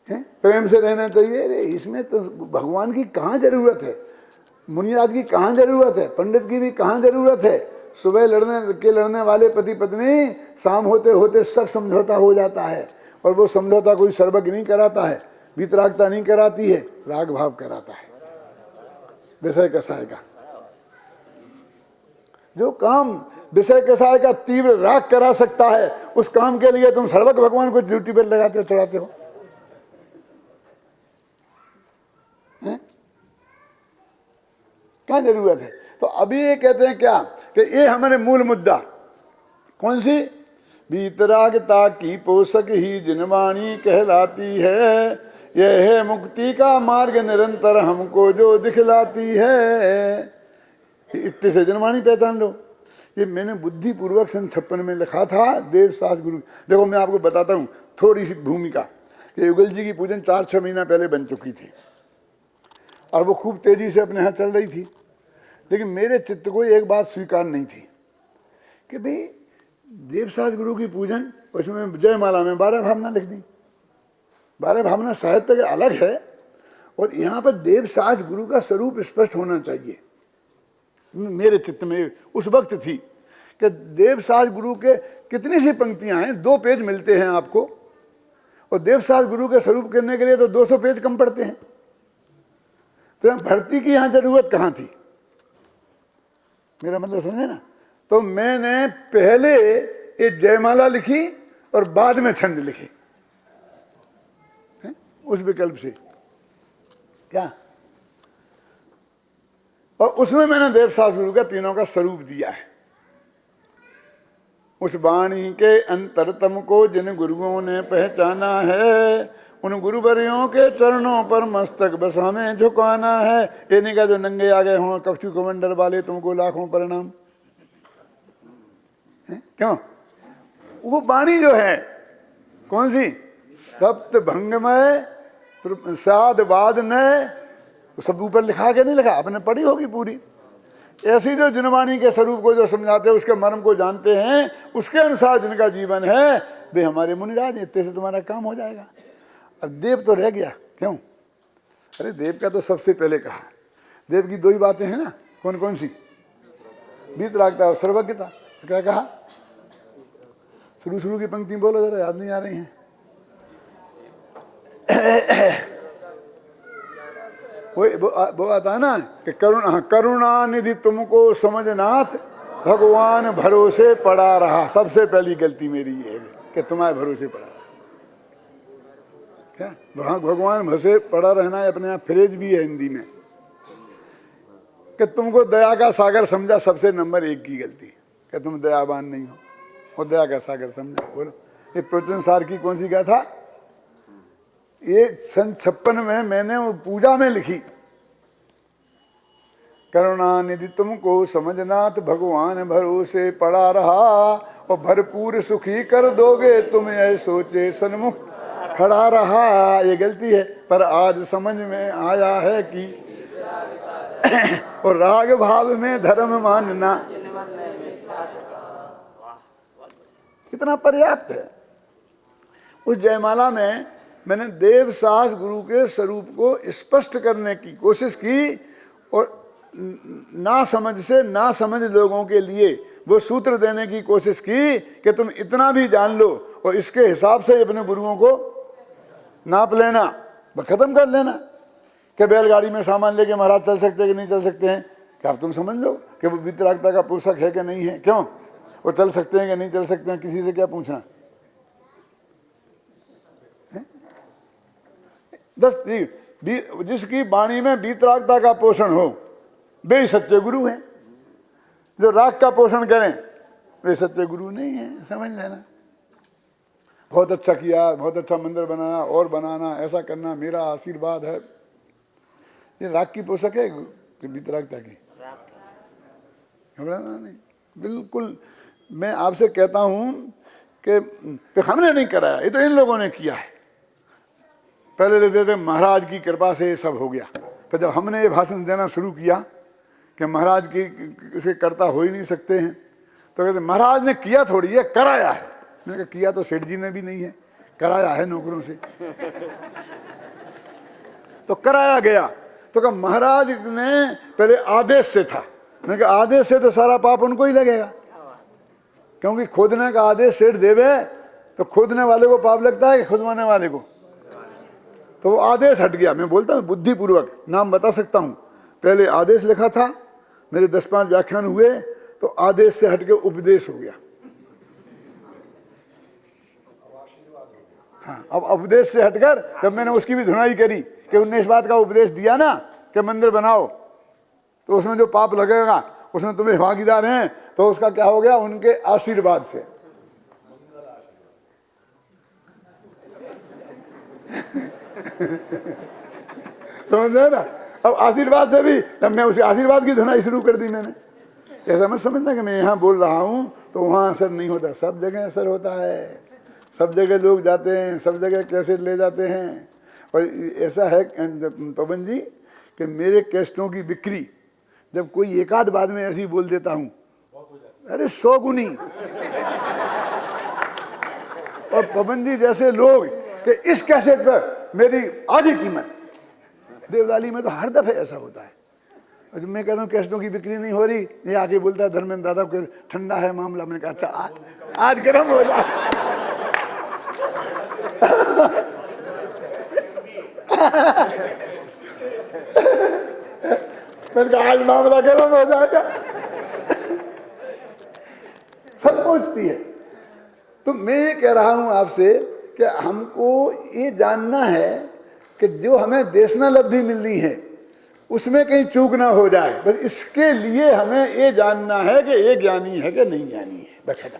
प्रेम से रहना चाहिए। अरे इसमें तो भगवान की कहाँ जरूरत है, मुनिराज की कहाँ जरूरत है, पंडित की भी कहाँ जरूरत है? सुबह लड़ने वाले पति पत्नी शाम होते होते सब समझौता हो जाता है, और वो समझौता कोई सर्वज्ञ नहीं कराता है, वीतरागता नहीं कराती है, राग भाव कराता है, विषय कसाय का। जो काम विषय कसाय का तीव्र राग करा सकता है, उस काम के लिए तुम सर्वज्ञ भगवान को ड्यूटी पर लगाते हो, चढ़ाते हो। क्या जरूरत है? तो अभी ये कहते हैं क्या कि ये हमारे मूल मुद्दा कौन सी? वीतरागता की पोषक ही जिनवाणी कहलाती है, यह है मुक्ति का मार्ग निरंतर हमको जो दिखलाती है। इतने से जिनवाणी पहचान लो। ये मैंने बुद्धिपूर्वक 56 में लिखा था, देवसास गुरु। देखो मैं आपको बताता हूँ थोड़ी सी भूमिका कि युगल जी की पूजन 4-6 महीना पहले बन चुकी थी, और वो खूब तेजी से अपने यहाँ चल रही थी। लेकिन मेरे चित्त को एक बात स्वीकार नहीं थी कि भाई देवसास गुरु की पूजन, उसमें जयमाला में 12 भावना लिख दी। 12 भावना साहित्य के अलग है, और यहाँ पर देवसास गुरु का स्वरूप स्पष्ट होना चाहिए। मेरे चित्त में उस वक्त थी कि देवसास गुरु के कितनी सी पंक्तियाँ हैं, 2 पेज मिलते हैं आपको, और देवसास गुरु के स्वरूप करने के लिए तो 200 पेज कम पड़ते हैं। तो भर्ती की यहाँ जरूरत कहाँ थी? मेरा मतलब समझे ना? तो मैंने पहले ये जयमाला लिखी और बाद में छंद लिखे, उस विकल्प से क्या, और उसमें मैंने देवसास गुरु का तीनों का स्वरूप दिया है। उस वाणी के अंतरतम को जिन गुरुओं ने पहचाना है, उन गुरुवरियों के चरणों पर मस्तक बस हमें झुकाना है। ये नहीं कहा जो नंगे आ गए हों कपचू कमंडल वाले तुमको लाखों प्रणाम। क्यों? वो वाणी जो है कौन सी? सप्त भंगमय साध वाद नय, सब ऊपर लिखा के नहीं लिखा, आपने पढ़ी होगी पूरी। ऐसी जो जिनवाणी के स्वरूप को जो समझाते हैं, उसके मर्म को जानते हैं, उसके अनुसार जिनका जीवन है वे हमारे मुनिराज। इतने से तुम्हारा काम हो जाएगा। अब देव तो रह गया, क्यों? अरे देव का तो सबसे पहले कहा, देव की 2 ही बातें हैं ना, कौन कौन सी? वीतरागता और सर्वज्ञता। तो क्या कहा? शुरू की पंक्ति बोलो जरा, याद नहीं आ रही हैं। वो आता है ना कि करुणा निधि तुमको समझनाथ, भगवान भरोसे पड़ा रहा। सबसे पहली गलती मेरी ये है कि तुम्हारे भरोसे पड़ा रहा। क्या भगवान भसे पड़ा रहना है अपने यहाँ फ्रेज भी है हिंदी में कि तुमको दया का सागर समझा, सबसे नंबर 1 की गलती कि तुम दयावान नहीं हो और दया का सागर समझा। बोलो ये प्रवचन सार की कौन सी गाथा? ये सन 56 में मैंने वो पूजा में लिखी। करुणानिधि तुमको समझनाथ भगवान भरोसे पड़ा रहा और भरपूर सुखी कर दोगे तुम ऐ सोचे सन्मुख खड़ा रहा। ये गलती है, पर आज समझ में आया है कि और राग भाव में धर्म मानना कितना पर्याप्त है। उस जयमाला में मैंने देवसास गुरु के स्वरूप को स्पष्ट करने की कोशिश की और ना समझ से ना समझ लोगों के लिए वो सूत्र देने की कोशिश की कि तुम इतना भी जान लो और इसके हिसाब से अपने गुरुओं को नाप लेना, खत्म कर लेना। कि बैलगाड़ी में सामान लेके महाराज चल सकते हैं कि नहीं चल सकते हैं? क्या अब तुम समझ लो कि वो वितरागता का पोषक है कि नहीं है? क्यों वो चल सकते हैं कि नहीं चल सकते हैं? किसी से क्या पूछना? जिसकी वाणी में वितरागता का पोषण हो वे ही सच्चे गुरु हैं। जो राग का पोषण करें वे सच्चे गुरु नहीं हैं, समझ लेना। बहुत अच्छा किया, बहुत अच्छा मंदिर बनाया और बनाना, ऐसा करना मेरा आशीर्वाद है, ये राग की पोषक है कि वितरागता की? घबराना नहीं, बिल्कुल। मैं आपसे कहता हूं कि हमने नहीं कराया, ये तो इन लोगों ने किया है। पहले लेते थे महाराज की कृपा से ये सब हो गया, फिर जब हमने ये भाषण देना शुरू किया कि महाराज की इसे करता हो ही नहीं सकते हैं, तो कहते महाराज ने किया थोड़ी है, कराया है। मैंने कहा किया तो सेठ जी ने भी नहीं है, कराया है नौकरों से। तो कराया गया तो कहा महाराज ने पहले आदेश से था। मैंने कहा आदेश से तो सारा पाप उनको ही लगेगा, क्योंकि खोदने का आदेश सेठ देवे तो खोदने वाले को पाप लगता है कि खुदवाने वाले को? तो वो आदेश हट गया। मैं बोलता हूँ बुद्धिपूर्वक, नाम बता सकता हूँ। पहले आदेश लिखा था, मेरे 10-5 व्याख्यान हुए तो आदेश से हटके उपदेश हो गया। हाँ, अब उपदेश से हटकर जब मैंने उसकी भी धुनाई करी कि 19 बात का उपदेश दिया ना कि मंदिर बनाओ, तो उसमें जो पाप लगेगा उसमें तुम्हें भागीदार हैं, तो उसका क्या हो गया? उनके आशीर्वाद से। समझ रहे ना? अब आशीर्वाद से भी तब मैं उसे आशीर्वाद की धुनाई शुरू कर दी मैंने। ऐसा मत समझना कि मैं यहाँ बोल रहा हूँ तो वहाँ असर नहीं होता, सब जगह असर होता है। सब जगह लोग जाते हैं, सब जगह कैसेट ले जाते हैं। और ऐसा है पवन जी कि मेरे कैसेटों की बिक्री जब कोई एक आध बाद में ऐसी बोल देता हूँ, अरे 100 गुनी। और पवन जी जैसे लोग कि इस कैसेट पर मेरी आधी कीमत, देवदाली में तो हर दफे ऐसा होता है। और जब मैं कहता हूँ कैसेटों की बिक्री नहीं हो रही, ये आके बोलता है धर्मेंद्र दादा को ठंडा है मामला। मैंने कहा अच्छा आज गर्म हो जाए। मैंने कहा आज मामला गर्म हो जाएगा। सब पहुंचती है। तो मैं ये कह रहा हूं आपसे कि हमको ये जानना है कि जो हमें देशनालब्धि मिलनी है उसमें कहीं चूक ना हो जाए। बस इसके लिए हमें ये जानना है कि ये ज्ञानी है कि नहीं ज्ञानी है, बस खत्म।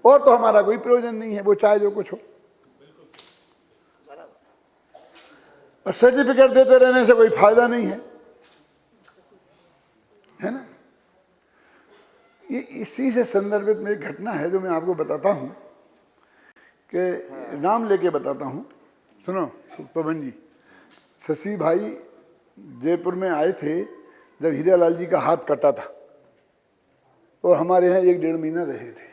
और तो हमारा कोई प्रयोजन नहीं है, वो चाहे जो कुछ हो। और सर्टिफिकेट देते रहने से कोई फायदा नहीं है, है ना? ये इसी से संदर्भित में एक घटना है जो मैं आपको बताता हूँ, कि नाम लेके बताता हूँ। सुनो पवन जी, शशि भाई जयपुर में आए थे जब हीरालाल जी का हाथ कटा था, और हमारे यहाँ 1-1.5 महीना रहे थे।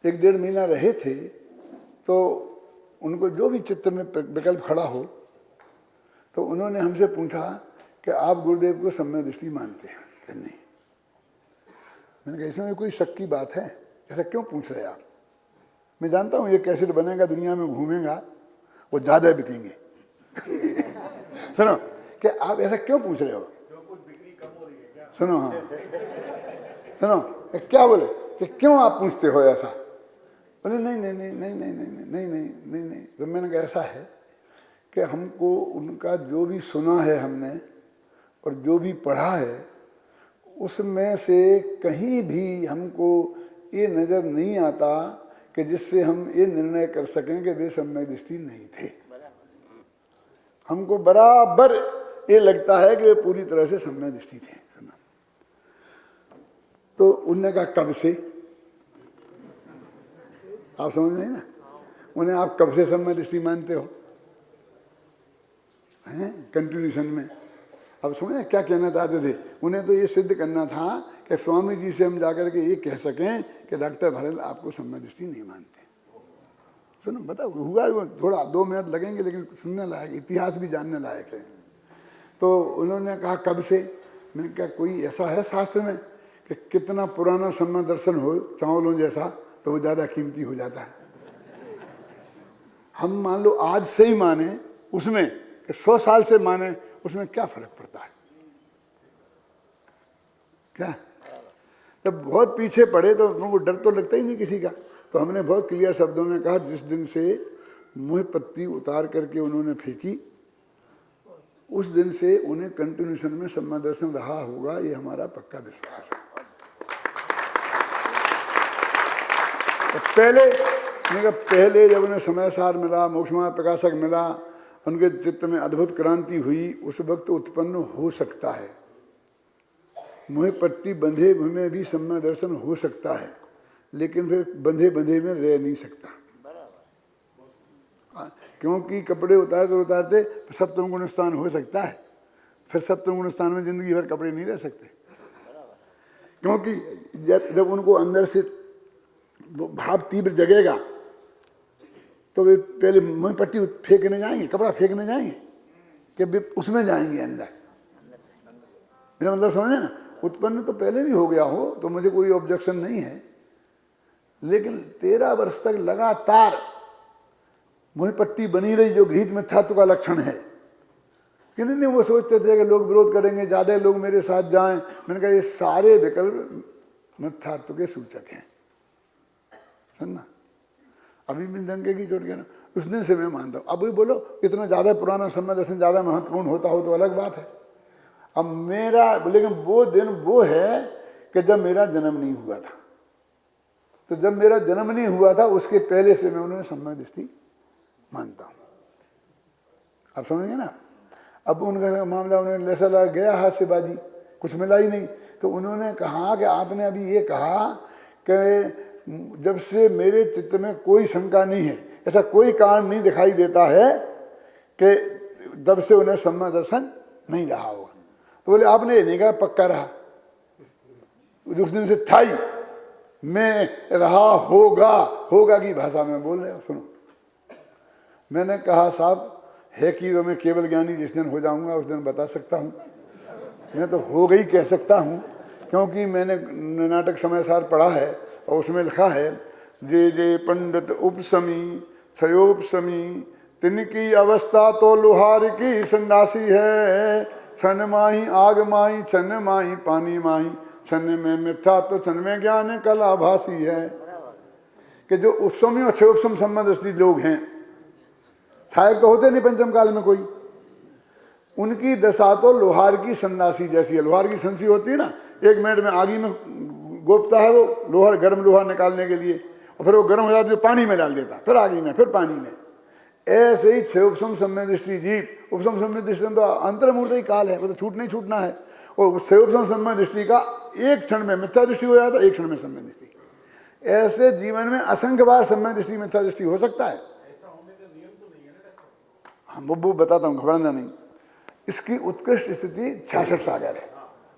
1-1.5 महीना रहे थे तो उनको जो भी चित्त में विकल्प खड़ा हो तो उन्होंने हमसे पूछा कि आप गुरुदेव को सम्यक दृष्टि मानते हैं कि नहीं? मैंने कहा इसमें कोई शक की बात है? ऐसा क्यों पूछ रहे आप? मैं जानता हूँ ये कैसेट बनेगा, दुनिया में घूमेगा, वो ज़्यादा बिकेंगे। सुनो कि आप ऐसा क्यों पूछ रहे हो? सुनो, हाँ सुनो, क्या बोले कि क्यों आप पूछते हो ऐसा? बोले नहीं नहीं नहीं नहीं नहीं नहीं नहीं नहीं नहीं नहीं। तो मैंने कहा ऐसा है कि हमको उनका जो भी सुना है हमने और जो भी पढ़ा है उसमें से कहीं भी हमको ये नज़र नहीं आता कि जिससे हम ये निर्णय कर सकें कि वे सम्यक दृष्टि नहीं थे। हमको बराबर ये लगता है कि वे पूरी तरह से सम्यक दृष्टि थे। तो उन्होंने कहा कब से? आप समझ नहीं ना, उन्हें आप कब से सम्यक दृष्टि मानते हो? हैं कंटिन्यूशन में अब समझे क्या कहना चाहते थे? उन्हें तो ये सिद्ध करना था कि स्वामी जी से हम जाकर के ये कह सकें कि डॉक्टर भरल आपको सम्यक दृष्टि नहीं मानते। सुनो बताओ हुआ थोड़ा 2 मिनट लगेंगे लेकिन सुनने लायक, इतिहास भी जानने लायक है। तो उन्होंने कहा कब से? मैंने कहा कोई ऐसा है शास्त्र में कि कितना पुराना सम्यक दर्शन हो चावलों जैसा तो वो ज़्यादा कीमती हो जाता है। हम मान लो आज से ही माने उसमें कि 100 साल से माने उसमें क्या फर्क पड़ता है? क्या जब बहुत पीछे पड़े तो उनको डर तो लगता ही नहीं किसी का। तो हमने बहुत क्लियर शब्दों में कहा जिस दिन से मुँह पत्ती उतार करके उन्होंने फेंकी उस दिन से उन्हें कंटिन्यूशन में सम्यक दर्शन रहा होगा, ये हमारा पक्का विश्वास है। तो पहले जब उन्हें समय सार मिला, मोक्षमार्ग प्रकाशक मिला, उनके चित्त में अद्भुत क्रांति हुई, उस वक्त उत्पन्न हो सकता है। मुँह पट्टी बंधे में भी सम्यक दर्शन हो सकता है, लेकिन फिर बंधे बंधे में रह नहीं सकता, क्योंकि कपड़े उतारते सप्तम गुण स्थान हो सकता है, फिर सप्तम गुण स्थान में जिंदगी भर कपड़े नहीं रह सकते। क्योंकि जब उनको अंदर से भाव तीव्र जगेगा तो वे पहले मुँह पट्टी फेंकने जाएंगे, कपड़ा फेंकने जाएंगे कि वे उसमें जाएंगे अंदर। मेरा मतलब समझे ना, उत्पन्न तो पहले भी हो गया हो तो मुझे कोई ऑब्जेक्शन नहीं है, लेकिन 13 वर्ष तक लगातार मुँह पट्टी बनी रही जो घृत मिथ्यात्व का लक्षण है कि नहीं वो सोचते थे कि लोग विरोध करेंगे, ज़्यादा लोग मेरे साथ जाएं। मैंने कहा ये सारे विकल्प मिथ्यात्व के सूचक हैं। सुनना अभी भी डंके की चोट कहना, उस दिन से मैं मानता हूँ। अब भी बोलो इतना ज़्यादा पुराना सम्यक दर्शन ज़्यादा महत्वपूर्ण होता हो तो अलग बात है। अब मेरा लेकिन वो दिन वो है कि जब मेरा जन्म नहीं हुआ था, तो जब मेरा जन्म नहीं हुआ था उसके पहले से मैं उन्हें सम्यक दृष्टि मानता हूँ। आप समझेंगे ना। अब उनका मामला उन्होंने लेसा लगा गया हाथ से बाजी, कुछ मिला ही नहीं। तो उन्होंने कहा कि आपने अभी ये कहा कि जब से मेरे चित्त में कोई शंका नहीं है, ऐसा कोई कारण नहीं दिखाई देता है कि तब से उन्हें सम्यक दर्शन नहीं रहा होगा। तो बोले आपने ये नहीं कहा पक्का रहा, उस दिन से था ही, मैं रहा होगा की भाषा में बोल रहे हो। सुनो मैंने कहा साहब है कि तो मैं केवल ज्ञानी जिस दिन हो जाऊंगा उस दिन बता सकता हूँ, मैं तो हो गई कह सकता हूँ, क्योंकि मैंने नाटक समय सार पढ़ा है और उसमें लिखा है जे जे पंडित उपसमी क्षयोपसमी तिनकी अवस्था तो लोहार की सन्यासी है, क्षण माही आग माही क्षण माही पानी माही क्षण में मिथ्या तो क्षण में ज्ञान कला भासी है। कि जो उपसमी और क्षयोपसम संबंधी लोग हैं, सहायक तो होते नहीं पंचम काल में कोई, उनकी दशा तो लोहार की सन्यासी जैसी है। लोहार की संसी होती है ना, 1 मिनट में आगी में गोपता है वो लोहार, गर्म लोहा निकालने के लिए, और फिर वो गर्म हो जाता है पानी में डाल देता, फिर आगी में, फिर पानी में। ऐसे ही क्षय उपसम सम्यक दृष्टि जीव, उपसम सम्यक दृष्टि तो अंतर्मूर्त ही काल है, वो तो छूटना है। और क्षय उपसम सम्यक दृष्टि का एक क्षण में मिथ्या दृष्टि हो जाता है, एक क्षण में सम्यक दृष्टि। ऐसे जीवन में असंख्य बार सम्यक दृष्टि मिथ्या दृष्टि हो सकता है। हाँ वो बताता हूँ, घबराना नहीं। इसकी उत्कृष्ट स्थिति 66 सागर है,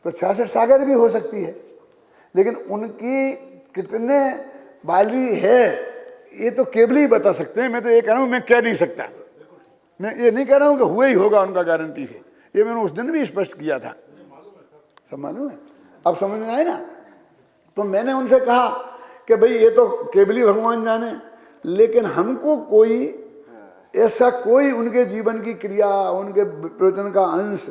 तो 66 सागर भी हो सकती है, लेकिन उनकी कितने वाली है ये तो केवल ही बता सकते हैं। मैं तो ये कह रहा हूँ, मैं कह नहीं सकता, मैं ये नहीं कह रहा हूँ कि हुआ ही होगा उनका गारंटी से, ये मैंने उस दिन भी स्पष्ट किया था। सब मालूम है, अब समझ में आए ना। तो मैंने उनसे कहा कि भाई ये तो केवल ही भगवान जाने, लेकिन हमको कोई ऐसा कोई उनके जीवन की क्रिया, उनके प्रवचन का अंश,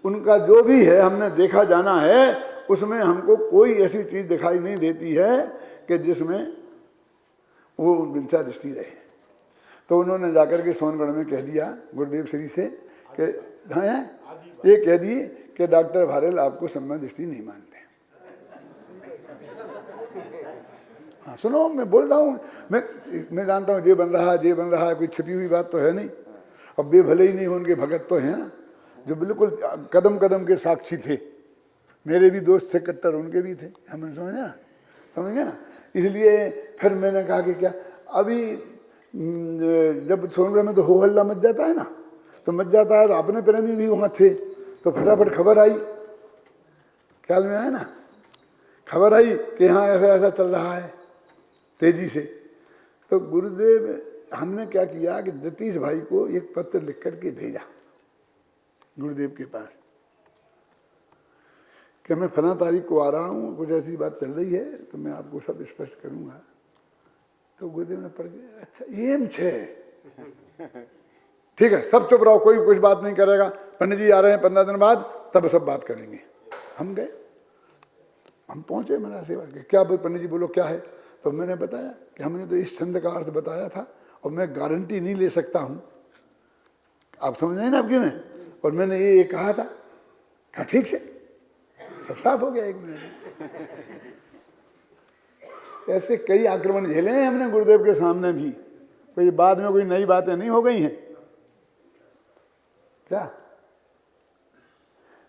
उनका जो भी है हमने देखा जाना है, उसमें हमको कोई ऐसी चीज़ दिखाई नहीं देती है कि जिसमें वो मिथ्या दृष्टि रहे। तो उन्होंने जाकर के सोनगढ़ में कह दिया गुरुदेव श्री से कि हाँ ये कह दिए कि डॉक्टर भारल आपको सम्य दृष्टि नहीं मानते। हाँ सुनो, मैं बोल रहा हूँ, मैं जानता हूँ जे बन रहा है, कोई छिपी हुई बात तो है नहीं। अब बे भले ही नहीं हो, उनके भगत तो हैं ना, जो बिल्कुल कदम कदम के साक्षी थे। मेरे भी दोस्त थे कट्टर, उनके भी थे, हमें समझ गए ना। इसलिए फिर मैंने कहा कि क्या अभी जब सोनगढ़ में तो हो हल्ला मच जाता है ना, तो मच जाता है, तो अपने प्रेमी भी वहाँ थे, तो फटाफट खबर आई, ख्याल में आया ना, खबर आई कि हाँ ऐसा ऐसा चल रहा है तेजी से। तो गुरुदेव हमने क्या किया कि जतीश भाई को एक पत्र लिख करके भेजा गुरुदेव के पास कि मैं फला तारीख को आ रहा हूँ, कुछ ऐसी बात चल रही है, तो मैं आपको सब स्पष्ट करूँगा। तो गुरुदेव ने पढ़ के अच्छा एम छे, ठीक है सब चुप रहो, कोई कुछ बात नहीं करेगा, पंडित जी आ रहे हैं 15 दिन बाद, तब सब बात करेंगे। हम गए, हम पहुँचे मेरा सेवा के, क्या पंडित जी बोलो क्या है। तो मैंने बताया कि हमने तो इस छंद का अर्थ बताया था और मैं गारंटी नहीं ले सकता हूँ, आप समझ रहे हैं ना अब क्यों में, और मैंने ये कहा था। कहा ठीक से, सब साफ हो गया 1 मिनट। ऐसे कई आक्रमण झेले हैं हमने गुरुदेव के सामने भी, कोई बाद में कोई नई बातें नहीं हो गई हैं क्या।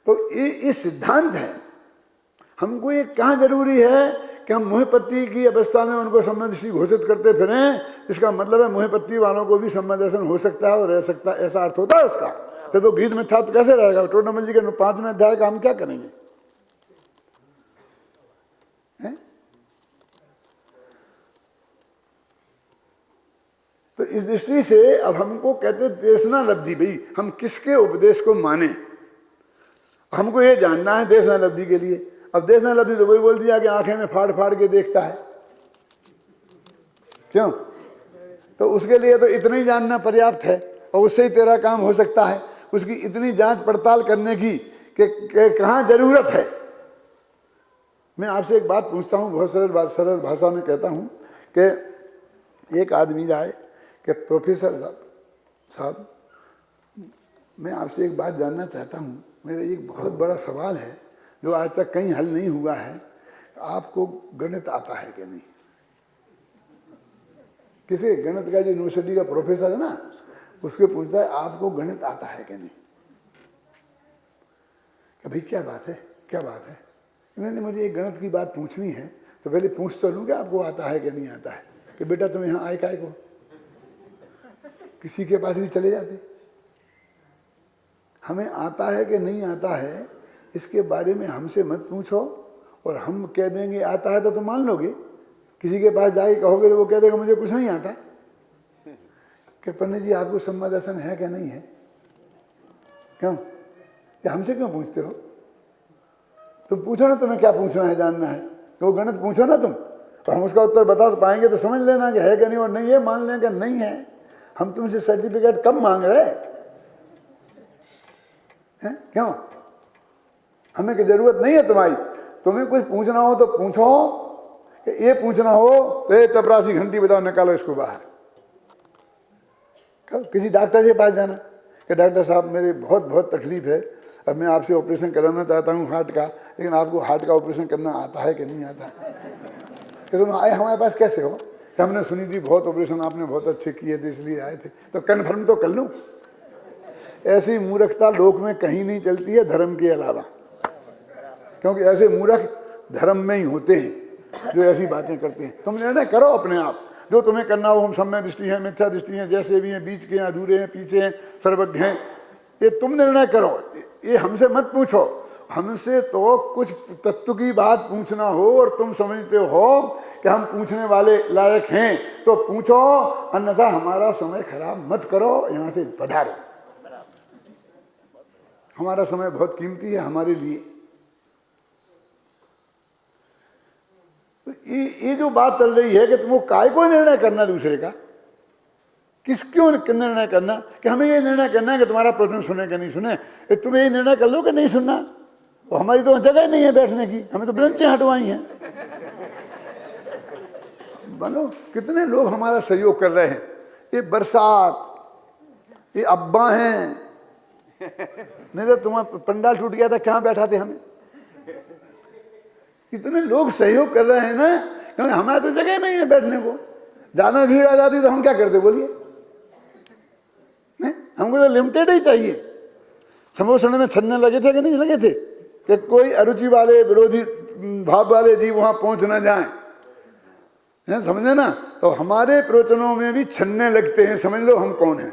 तो ये सिद्धांत है। हमको ये कहाँ जरूरी है कि हम मुहपत्ति की अवस्था में उनको सम्यदृष्टि घोषित करते फिरें। इसका मतलब है मुहपत्ति वालों को भी सम्यदर्शन हो सकता है और रह सकता है, ऐसा अर्थ होता है उसका। तो गीत में था तो कैसे रहेगा। टोडामल जी के 5वें अध्याय का हम क्या करेंगे है? तो इस दृष्टि से अब हमको कहते देशना लब्धि, भाई हम किसके उपदेश को माने, हमको ये जानना है देशना लब्धि के लिए। अब देशना लब्धि तो वही बोल दिया कि आंखें में फाड़ फाड़ के देखता है, क्यों। तो उसके लिए तो इतना ही जानना पर्याप्त है और उससे ही तेरा काम हो सकता है। उसकी इतनी जांच पड़ताल करने की कि कहाँ जरूरत है। मैं आपसे एक बात पूछता हूँ, बहुत सरल भाषा में कहता हूँ कि एक आदमी जाए कि प्रोफेसर साहब मैं आपसे एक बात जानना चाहता हूँ, मेरा एक बहुत बड़ा सवाल है जो आज तक कहीं हल नहीं हुआ है, आपको गणित आता है कि नहीं। किसी गणित का जो यूनिवर्सिटी का प्रोफेसर है ना, उसके पूछता है आपको गणित आता है कि नहीं। भाई क्या बात है, क्या बात है। इन्होंने मुझे एक गणित की बात पूछनी है, तो पहले पूछ तो लूँ कि आपको आता है कि नहीं आता है। कि बेटा तुम यहाँ आए काय को, किसी के पास भी चले जाते। हमें आता है कि नहीं आता है इसके बारे में हमसे मत पूछो, और हम कह देंगे आता है तो तुम मान लोगे। किसी के पास जाके कहोगे तो वो कह देगा मुझे कुछ नहीं आता। कि पंडित जी आपको सम्मा दर्शन है कि नहीं है, क्यों या हमसे क्यों पूछते हो। तुम पूछो ना, तुम्हें क्या पूछना है, जानना है कि वो गणित पूछो ना तुम, तो हम उसका उत्तर बता पाएंगे तो समझ लेना कि है कि नहीं, और नहीं है मान लें कि नहीं है। हम तुमसे सर्टिफिकेट कब मांग रहे हैं, क्यों। हमें की जरूरत नहीं है तुम्हारी। तुम्हें कुछ पूछना हो तो पूछो, कि ये पूछना हो तो ये चपरासी घंटी बताओ निकालो इसको बाहर। किसी डॉक्टर के पास जाना कि डॉक्टर साहब मेरी बहुत तकलीफ है, अब मैं आपसे ऑपरेशन कराना चाहता हूँ हार्ट का, लेकिन आपको हार्ट का ऑपरेशन करना आता है कि नहीं आता। कि तुम आए हमारे पास कैसे हो, कि हमने सुनी थी बहुत ऑपरेशन आपने बहुत अच्छे किए थे इसलिए आए थे, तो कन्फर्म तो कर लूँ। ऐसी मूर्खता लोक में कहीं नहीं चलती है धर्म के अलावा, क्योंकि ऐसे मूर्ख धर्म में ही होते हैं जो ऐसी बातें करते हैं। तुम निर्णय करो अपने आप, जो तुम्हें करना हो। हम सम्य दृष्टि हैं, मिथ्या दृष्टि हैं, जैसे भी हैं, बीच के हैं, अधूरे हैं, पीछे हैं, सर्वज्ञ हैं, ये तुम निर्णय करो। ये हमसे मत पूछो। हमसे तो कुछ तत्व की बात पूछना हो और तुम समझते हो कि हम पूछने वाले लायक हैं तो पूछो, अन्यथा हमारा समय खराब मत करो, यहाँ से पधारो। हमारा समय बहुत कीमती है हमारे लिए। तो ये जो बात चल रही है कि तुमको काय को निर्णय करना दूसरे का, किस क्यों निर्णय करना, कि हमें ये निर्णय करना है कि तुम्हारा प्रश्न सुने कि नहीं सुने। तुम्हें ये निर्णय कर लो कि नहीं सुनना, तो हमारी तो जगह नहीं है बैठने की, हमें तो ब्रेंचें हटवाई हैं। बनो, कितने लोग हमारा सहयोग कर रहे हैं। ये बरसात, ये अब्बा हैं, नहीं तो तुम्हारा पंडाल टूट गया था, कहाँ बैठा थे हमें। कितने लोग सहयोग कर रहे हैं ना, क्योंकि हमारे तो जगह नहीं है बैठने को। ज्यादा भीड़ आ जाती तो हम क्या करते बोलिए, नहीं, हमको तो लिमिटेड ही चाहिए। समोसण में छन्ने लगे थे कि नहीं लगे थे, कि कोई अरुचि वाले विरोधी भाव वाले जीव वहां पहुंच ना जाए, समझे ना। तो हमारे प्रवचनों में भी छन्ने लगते हैं, समझ लो हम कौन हैं।